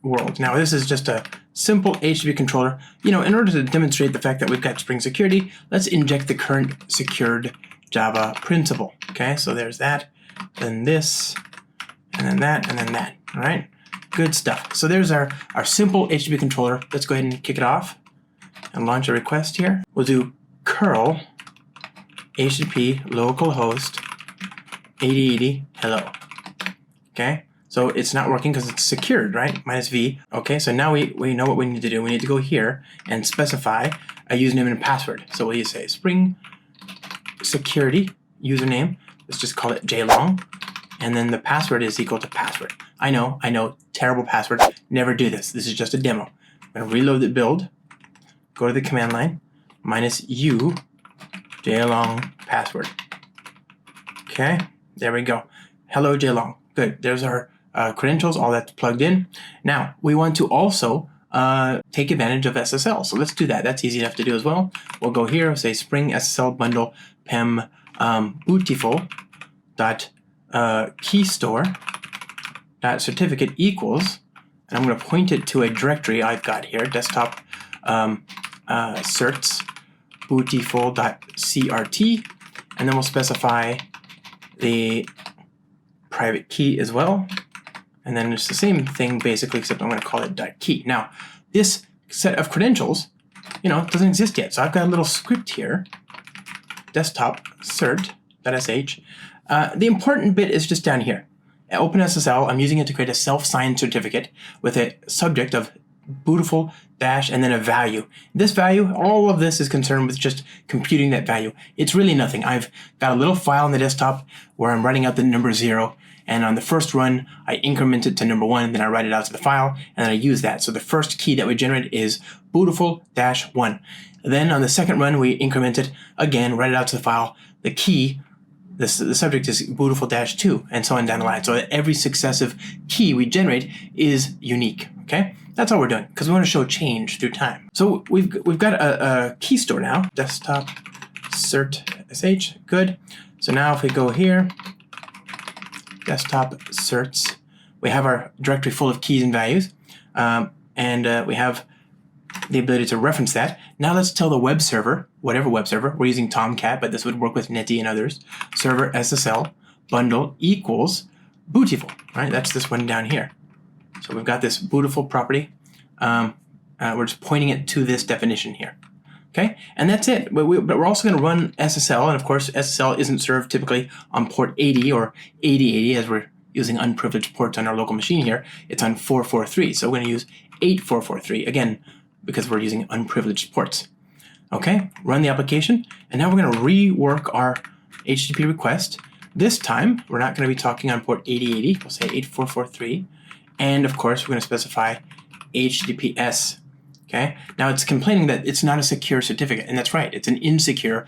world. Now this is just a simple HTTP controller. You know, in order to demonstrate the fact that we've got Spring Security, let's inject the current secured Java principal. Okay, so there's that, then this, and then that, and then that. All right, good stuff. So there's our simple HTTP controller. Let's go ahead and kick it off and launch a request here. We'll do curl HTTP localhost 8080 hello. Okay, So it's not working because it's secured, right? -v. Okay, so now we know what we need to do. We need to go here and specify a username and password. So what do you say? Spring security username. Let's just call it JLong. And then the password is equal to password. I know, terrible password. Never do this. This is just a demo. I'm going to reload the build. Go to the command line. -u JLong password. Okay, there we go. Hello JLong. Good. There's our credentials, all that's plugged in. Now, we want to also take advantage of SSL. So let's do that. That's easy enough to do as well. We'll go here, say Spring SSL bundle pem beautiful dot keystore dot certificate equals, and I'm going to point it to a directory I've got here, desktop certs beautiful dot crt, and then we'll specify the private key as well. And then it's the same thing basically, except I'm going to call it .key. Now, this set of credentials, doesn't exist yet. So I've got a little script here, desktop cert.sh. The important bit is just down here. At OpenSSL, I'm using it to create a self-signed certificate with a subject of beautiful dash and then a value. This value, all of this is concerned with just computing that value. It's really nothing. I've got a little file on the desktop where I'm writing out the number 0. And on the first run, I increment it to number 1, then I write it out to the file, and then I use that. So the first key that we generate is beautiful-1. Then on the second run, we increment it again, write it out to the file. The key, the subject is beautiful-2, and so on down the line. So every successive key we generate is unique, okay? That's all we're doing, because we want to show change through time. So we've got a key store now, desktop cert.sh, good. So now if we go here, desktop certs, we have our directory full of keys and values, and we have the ability to reference that. Now let's tell the web server, whatever web server, we're using Tomcat, but this would work with Netty and others, server SSL bundle equals beautiful, right? That's this one down here. So we've got this beautiful property. We're just pointing it to this definition here. Okay, and that's it. But we're also going to run SSL, and of course SSL isn't served typically on port 80 or 8080 as we're using unprivileged ports on our local machine here. It's on 443, so we're going to use 8443 again because we're using unprivileged ports. Okay, run the application, and now we're going to rework our HTTP request. This time we're not going to be talking on port 8080. We'll say 8443, and of course we're going to specify HTTPS. Okay. Now it's complaining that it's not a secure certificate, and that's right. It's an insecure,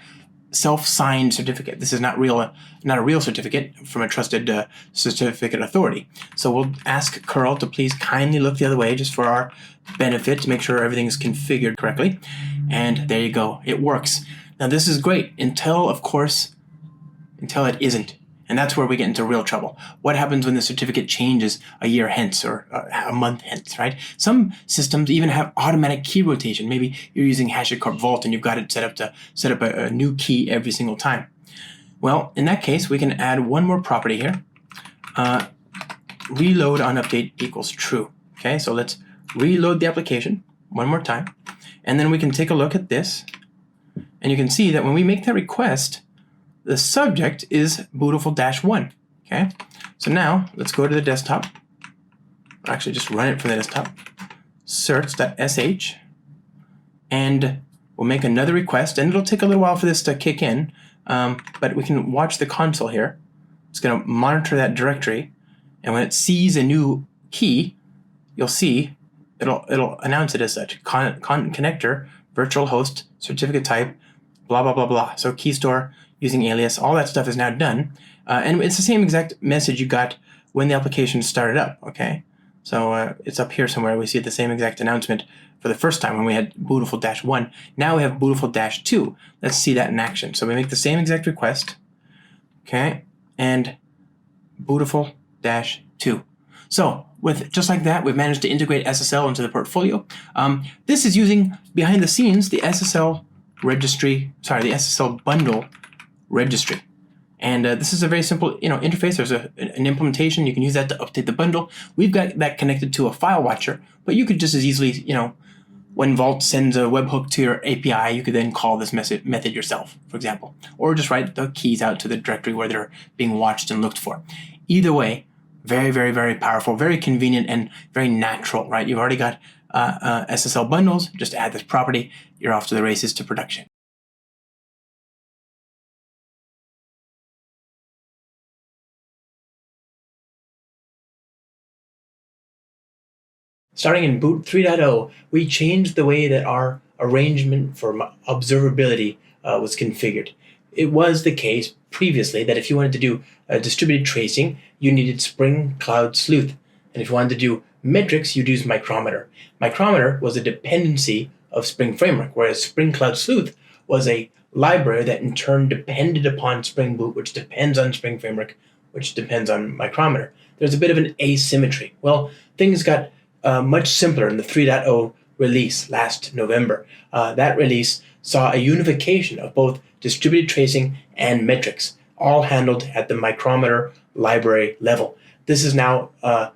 self-signed certificate. This is not a real certificate from a trusted certificate authority. So we'll ask curl to please kindly look the other way, just for our benefit, to make sure everything is configured correctly. And there you go. It works. Now this is great until it isn't. And that's where we get into real trouble. What happens when the certificate changes a year hence or a month hence, right? Some systems even have automatic key rotation. Maybe you're using HashiCorp Vault and you've got it set up to set up a new key every single time. Well, in that case, we can add one more property here. Reload on update equals true. Okay, so let's reload the application one more time. And then we can take a look at this. And you can see that when we make that request, the subject is beautiful-1. Okay, so now let's go to the desktop. Or actually, just run it from the desktop. certs.sh, and we'll make another request, and it'll take a little while for this to kick in, but we can watch the console here. It's going to monitor that directory, and when it sees a new key, you'll see it'll announce it as such: connector, virtual host, certificate type, blah blah blah blah. So key store using alias, all that stuff is now done, and it's the same exact message you got when the application started up. Okay, so it's up here somewhere. We see the same exact announcement for the first time when we had beautiful-1. Now we have beautiful-2. Let's see that in action. So we make the same exact request, okay, and beautiful-2. So with just like that, we've managed to integrate SSL into the portfolio. This is using behind the scenes the SSL registry, the SSL bundle registry. And this is a very simple, interface. There's an implementation. You can use that to update the bundle. We've got that connected to a file watcher, but you could just as easily, when Vault sends a webhook to your API, you could then call this method yourself, for example, or just write the keys out to the directory where they're being watched and looked for. Either way, Very, very, very powerful, very convenient, and very natural, right? You've already got SSL bundles. Just add this property. You're off to the races to production. Starting in boot 3.0, we changed the way that our arrangement for observability was configured. It was the case previously that if you wanted to do distributed tracing, you needed Spring Cloud Sleuth. And if you wanted to do metrics, you'd use Micrometer. Micrometer was a dependency of Spring Framework, whereas Spring Cloud Sleuth was a library that in turn depended upon Spring Boot, which depends on Spring Framework, which depends on Micrometer. There's a bit of an asymmetry. Well, things got much simpler in the 3.0 release last November. That release saw a unification of both distributed tracing and metrics, all handled at the Micrometer library level. This is now a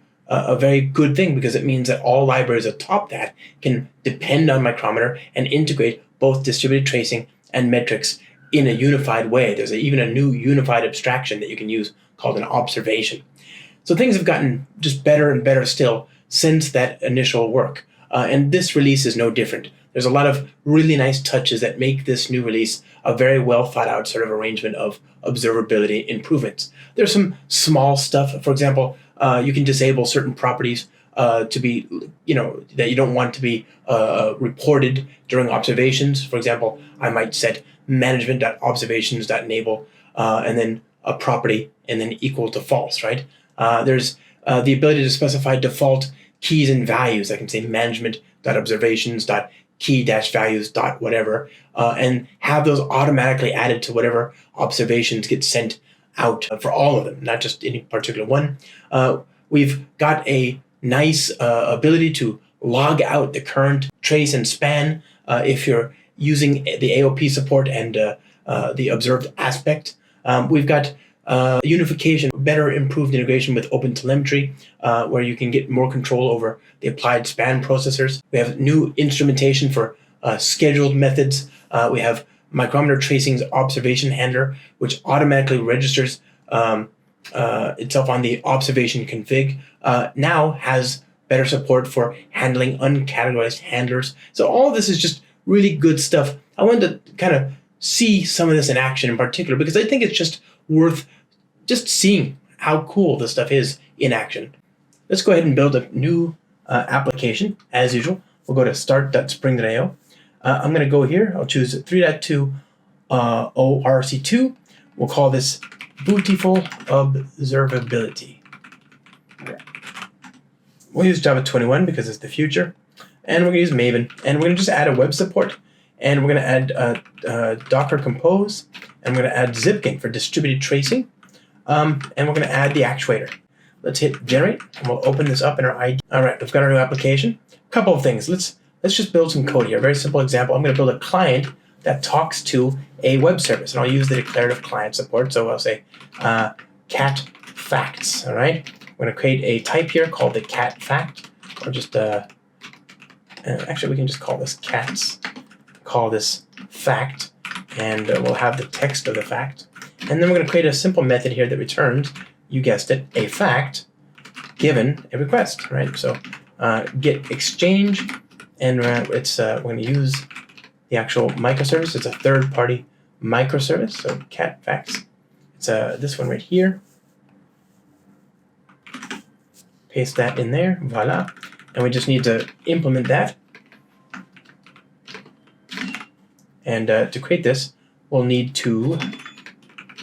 very good thing because it means that all libraries atop that can depend on Micrometer and integrate both distributed tracing and metrics in a unified way. There's even a new unified abstraction that you can use called an observation. So things have gotten just better and better still since that initial work. And this release is no different. There's a lot of really nice touches that make this new release a very well thought out sort of arrangement of observability improvements. There's some small stuff. For example, you can disable certain properties to be, that you don't want to be reported during observations. For example, I might set management.observations.enable and then a property and then equal to false, right? There's the ability to specify default keys and values. I can say management.observations.key-values.whatever, and have those automatically added to whatever observations get sent out for all of them, not just any particular one. We've got a nice ability to log out the current trace and span if you're using the AOP support and the observed aspect. We've got unification, better improved integration with OpenTelemetry, where you can get more control over the applied span processors. We have new instrumentation for scheduled methods. We have Micrometer Tracing's observation handler, which automatically registers itself on the observation config. Now has better support for handling uncategorized handlers. So all of this is just really good stuff. I wanted to kind of see some of this in action in particular because I think it's just worth just seeing how cool this stuff is in action. Let's go ahead and build a new application as usual. We'll go to start.spring.io. I'm going to go here. I'll choose 3.2 ORC2. We'll call this Beautiful Observability. We'll use Java 21 because it's the future. And we're going to use Maven. And we're going to just add a web support. And we're going to add Docker Compose. And we're going to add Zipkin for distributed tracing. And we're going to add the actuator. Let's hit generate, and we'll open this up in our IDE. All right, we've got our new application. A couple of things. Let's just build some code here. A very simple example. I'm going to build a client that talks to a web service, and I'll use the declarative client support. So I'll say cat facts. All right. I'm going to create a type here called the cat fact, or just actually we can just call this cats. Call this fact, and we'll have the text of the fact. And then we're going to create a simple method here that returns, you guessed it, a fact given a request, right? So get exchange, and we're going to use the actual microservice. It's a third-party microservice, so cat facts. It's this one right here. Paste that in there, voila. And we just need to implement that. And to create this, we'll need to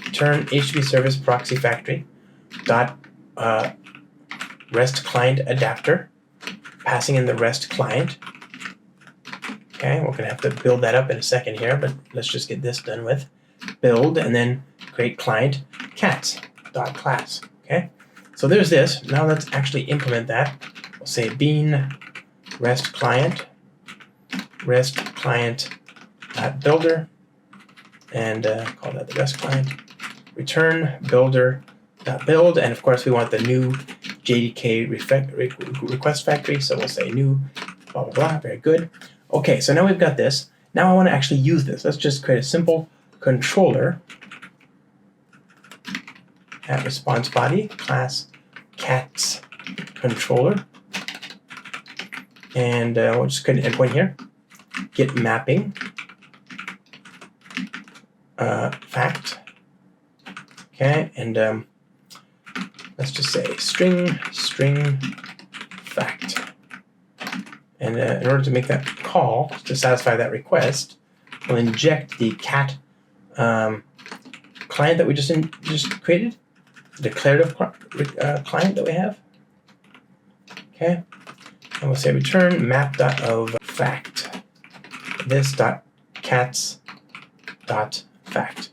return HTTP service proxy factory dot REST client adapter, passing in the REST client. Okay, we're going to have to build that up in a second here, but let's just get this done with. Build, and then create client cats dot class. Okay, so there's this. Now let's actually implement that. We'll say bean REST client builder, and call that the REST client. Return builder.build, and of course we want the new JDK request factory, so we'll say new blah blah blah. Very good. Okay, so now we've got this. Now I want to actually use this. Let's just create a simple controller at response body class cats controller. And we'll just create an endpoint here. Get mapping fact. Okay, and let's just say string fact. And in order to make that call to satisfy that request, we'll inject the cat client that we just created, the declarative client that we have. Okay, and we'll say return map.of fact. This.cats.fact.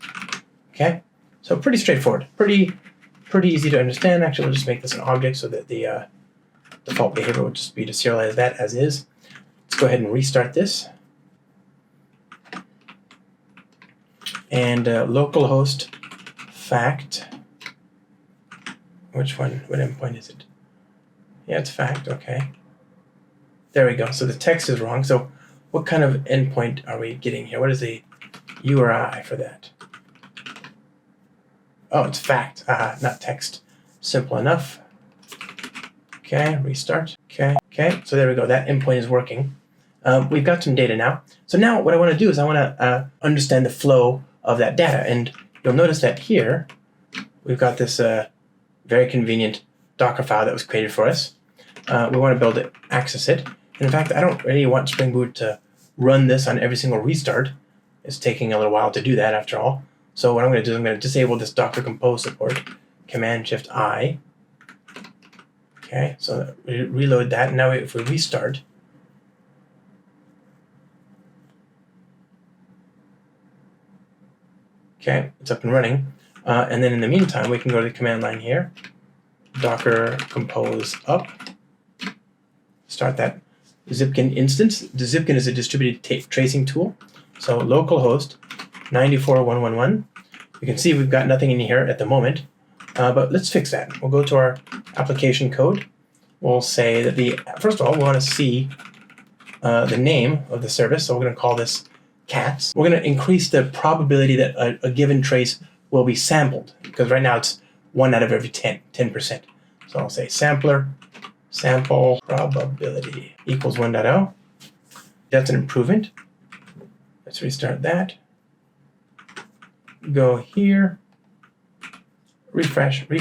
Okay, so pretty straightforward, pretty easy to understand. Actually, we'll just make this an object so that the default behavior will just be to serialize that as is. Let's go ahead and restart this. And localhost fact. Which one? What endpoint is it? Yeah, it's fact. Okay. There we go. So the text is wrong. So what kind of endpoint are we getting here? What is the URI for that? Oh, it's fact. Not text. Simple enough. Okay, restart. Okay. So there we go. That endpoint is working. We've got some data now. So now what I want to do is I want to understand the flow of that data. And you'll notice that here we've got this very convenient Docker file that was created for us. We want to be able to access it. And in fact, I don't really want Spring Boot to run this on every single restart. It's taking a little while to do that after all. So what I'm going to do is I'm going to disable this Docker Compose support, Command-Shift-I. Okay, so reload that. Now if we restart, okay, it's up and running. And then in the meantime, we can go to the command line here, Docker Compose up, start that Zipkin instance. The Zipkin is a distributed tracing tool. So localhost 94.111. You can see we've got nothing in here at the moment, but let's fix that. We'll go to our application code. We'll say that first of all, we want to see the name of the service. So we're going to call this cats. We're going to increase the probability that a given trace will be sampled, because right now it's 1 out of every 10%. So I'll say sample probability equals 1.0. That's an improvement. Let's restart that. Go here, refresh. Go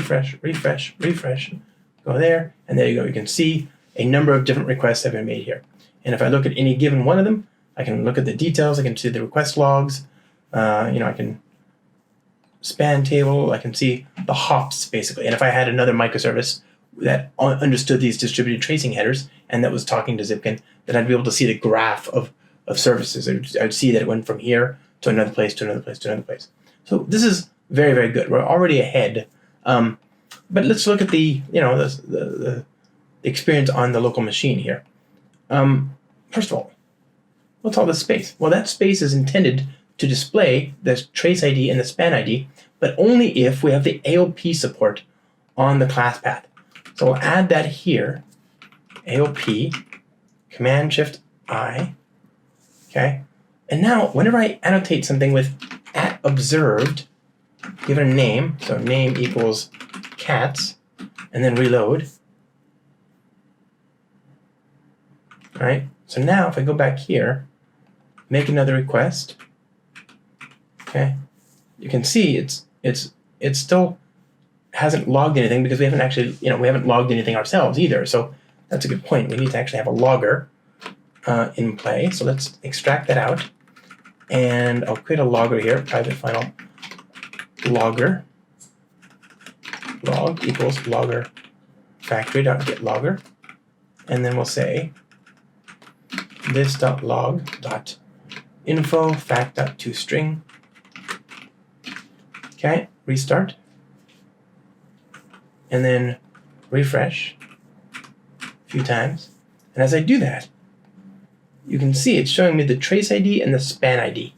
there, and there you go. You can see a number of different requests have been made here. And if I look at any given one of them, I can look at the details. I can see the request logs. I can span table. I can see the hops basically. And if I had another microservice that understood these distributed tracing headers and that was talking to Zipkin, then I'd be able to see the graph of services. I'd see that it went from here to another place, to another place, to another place. So this is very, very good. We're already ahead. But let's look at the experience on the local machine here. First of all, what's all this space? Well, that space is intended to display the trace ID and the span ID, but only if we have the AOP support on the class path. So we'll add that here, AOP, Command-Shift-I, okay? And now, whenever I annotate something with @observed, give it a name, so name equals cats, and then reload. All right, so now if I go back here, make another request, okay, you can see it still hasn't logged anything because we haven't actually, we haven't logged anything ourselves either. So that's a good point. We need to actually have a logger in play. So let's extract that out, and I'll create a logger here, private final logger, log equals logger factory.getLogger, and then we'll say this.log.info fact.toString. Okay, restart, and then refresh a few times. And as I do that, you can see it's showing me the trace ID and the span ID,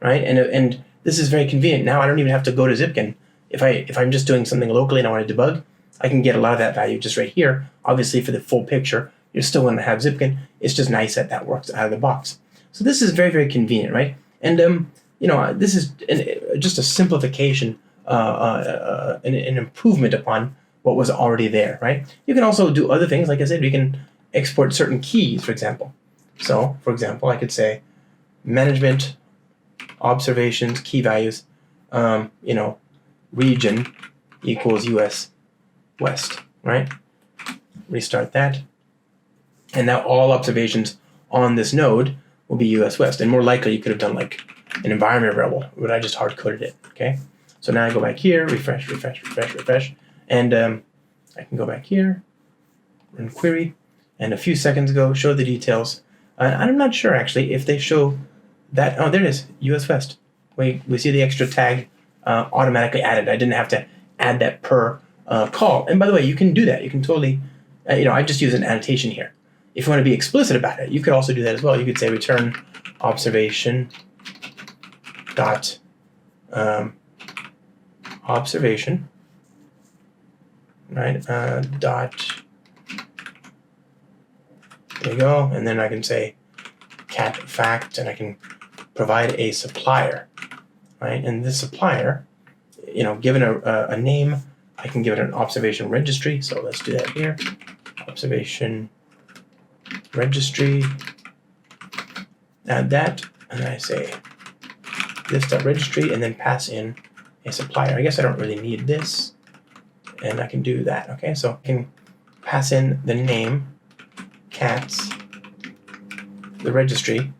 right? And this is very convenient. Now I don't even have to go to Zipkin. If I'm just doing something locally and I want to debug, I can get a lot of that value just right here. Obviously, for the full picture, you're still going to have Zipkin. It's just nice that works out of the box. So this is very, very convenient, right? And this is just a simplification, an improvement upon what was already there, right? You can also do other things. Like I said, we can export certain keys, for example. So, for example, I could say management observations key values, region equals US West, right? Restart that. And now all observations on this node will be US West. And more likely you could have done like an environment variable, but I just hard coded it, okay? So now I go back here, refresh. And I can go back here, run query. And a few seconds ago, show the details. I'm not sure actually if they show that. Oh, there it is, US West. We see the extra tag automatically added. I didn't have to add that per call. And by the way, you can do that. You can totally, I just use an annotation here. If you want to be explicit about it, you could also do that as well. You could say return observation dot observation, right? Dot. There you go. And then I can say cat fact, and I can provide a supplier, right? And this supplier, given a name, I can give it an observation registry. So let's do that here. Observation registry. Add that, and I say this.registry, and then pass in a supplier. I guess I don't really need this, and I can do that. Okay, so I can pass in the name, cats, the registry,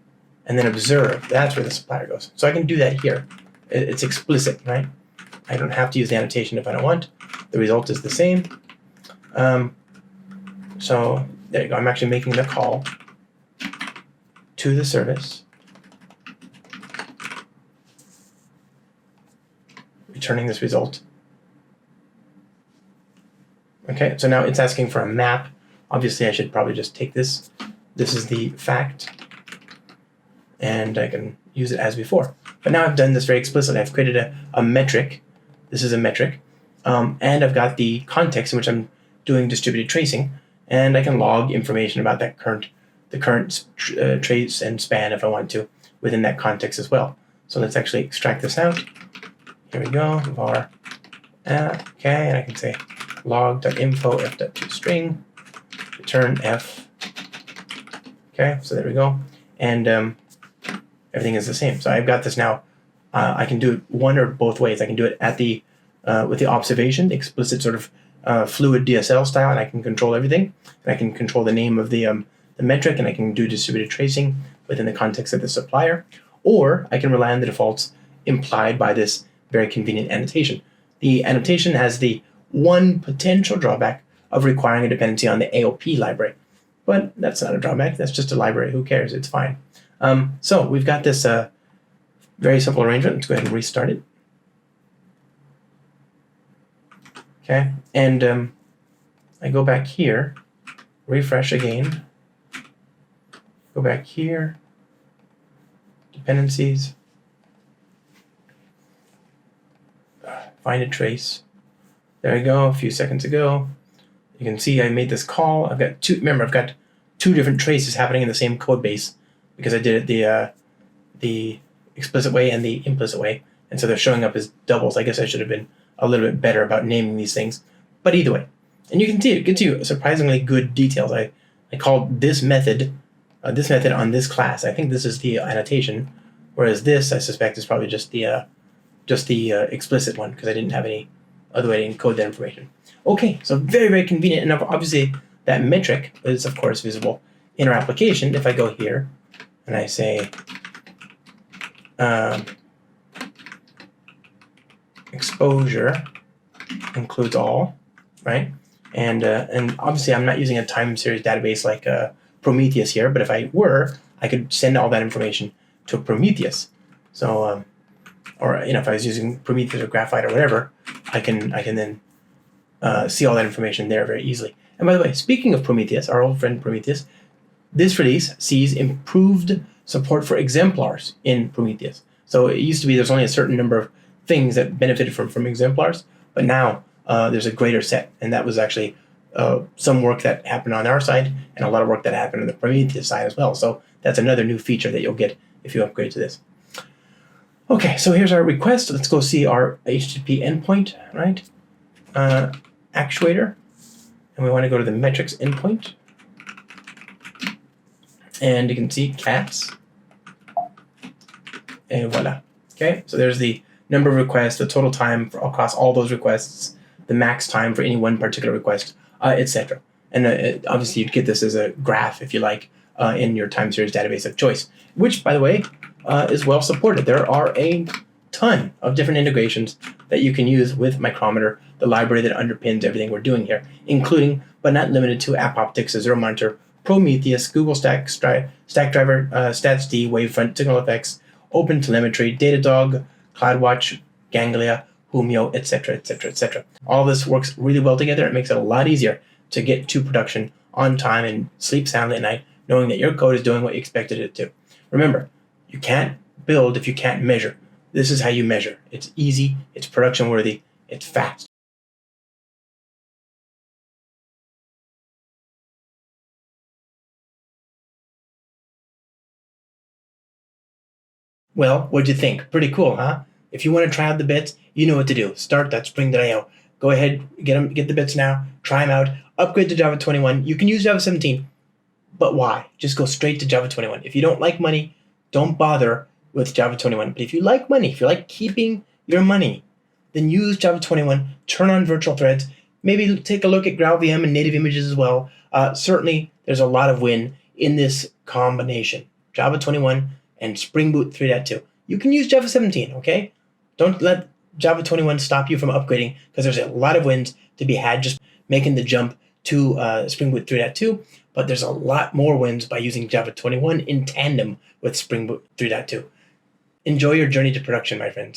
and then observe. That's where the supplier goes. So I can do that here. It's explicit, right? I don't have to use the annotation if I don't want. The result is the same. So there you go. I'm actually making the call to the service, returning this result. Okay, so now it's asking for a map. Obviously, I should probably just take this. This is the fact, and I can use it as before. But now I've done this very explicitly. I've created a metric. This is a metric. And I've got the context in which I'm doing distributed tracing, and I can log information about that the current trace and span if I want to within that context as well. So let's actually extract this out. Here we go, var, okay, and I can say log.info f.toString, return f. Okay, so there we go. And everything is the same. So I've got this now. I can do it one or both ways. I can do it at the with the observation, the explicit sort of fluid DSL style, and I can control everything. And I can control the name of the metric, and I can do distributed tracing within the context of the supplier. Or I can rely on the defaults implied by this very convenient annotation. The annotation has the one potential drawback of requiring a dependency on the AOP library. But that's not a drawback. That's just a library. Who cares? It's fine. So we've got this very simple arrangement. Let's go ahead and restart it. Okay, and I go back here, refresh again, go back here, dependencies, find a trace. There we go, a few seconds ago. You can see I made this call. I've got two different traces happening in the same code base because I did it the explicit way and the implicit way. And so they're showing up as doubles. I guess I should have been a little bit better about naming these things. But either way. And you can see it gets you surprisingly good details. I called this method on this class. I think this is the annotation, whereas this I suspect is probably just the explicit one because I didn't have any other way to encode that information. Okay, so very, very convenient. And obviously that metric is of course visible in our application. If I go here and I say exposure includes all, right? And obviously I'm not using a time series database like Prometheus here, but if I were, I could send all that information to Prometheus. So, or if I was using Prometheus or Graphite or whatever, I can then see all that information there very easily. And by the way, speaking of Prometheus, our old friend Prometheus, this release sees improved support for exemplars in Prometheus. So it used to be there's only a certain number of things that benefited from exemplars, but now there's a greater set, and that was actually some work that happened on our side and a lot of work that happened on the Prometheus side as well. So that's another new feature that you'll get if you upgrade to this. Okay, so here's our request. Let's go see our HTTP endpoint, right? actuator, and we want to go to the metrics endpoint. And you can see cats. And voila. Okay, so there's the number of requests, the total time across all those requests, the max time for any one particular request, etc. And obviously you'd get this as a graph, if you like, in your time series database of choice, which, by the way, is well supported. There are a ton of different integrations that you can use with Micrometer, the library that underpins everything we're doing here, including, but not limited to, AppOptics, Azure Monitor, Prometheus, Google Stackdriver, StatsD, Wavefront, SignalFX, OpenTelemetry, Datadog, CloudWatch, Ganglia, Humio, etc., etc., etc. All this works really well together. It makes it a lot easier to get to production on time and sleep soundly at night, knowing that your code is doing what you expected it to. Remember, you can't build if you can't measure. This is how you measure. It's easy, it's production worthy, it's fast. Well, what'd you think? Pretty cool, huh? If you want to try out the bits, you know what to do. Start that spring.io. Go ahead, get the bits now, try them out, upgrade to Java 21. You can use Java 17, but why? Just go straight to Java 21. If you don't like money, don't bother with Java 21. But if you like money, if you like keeping your money, then use Java 21, turn on virtual threads, maybe take a look at GraalVM and native images as well. Certainly, there's a lot of win in this combination. Java 21 and Spring Boot 3.2. You can use Java 17, okay? Don't let Java 21 stop you from upgrading, because there's a lot of wins to be had just making the jump to Spring Boot 3.2, but there's a lot more wins by using Java 21 in tandem with Spring Boot 3.2. Enjoy your journey to production, my friends.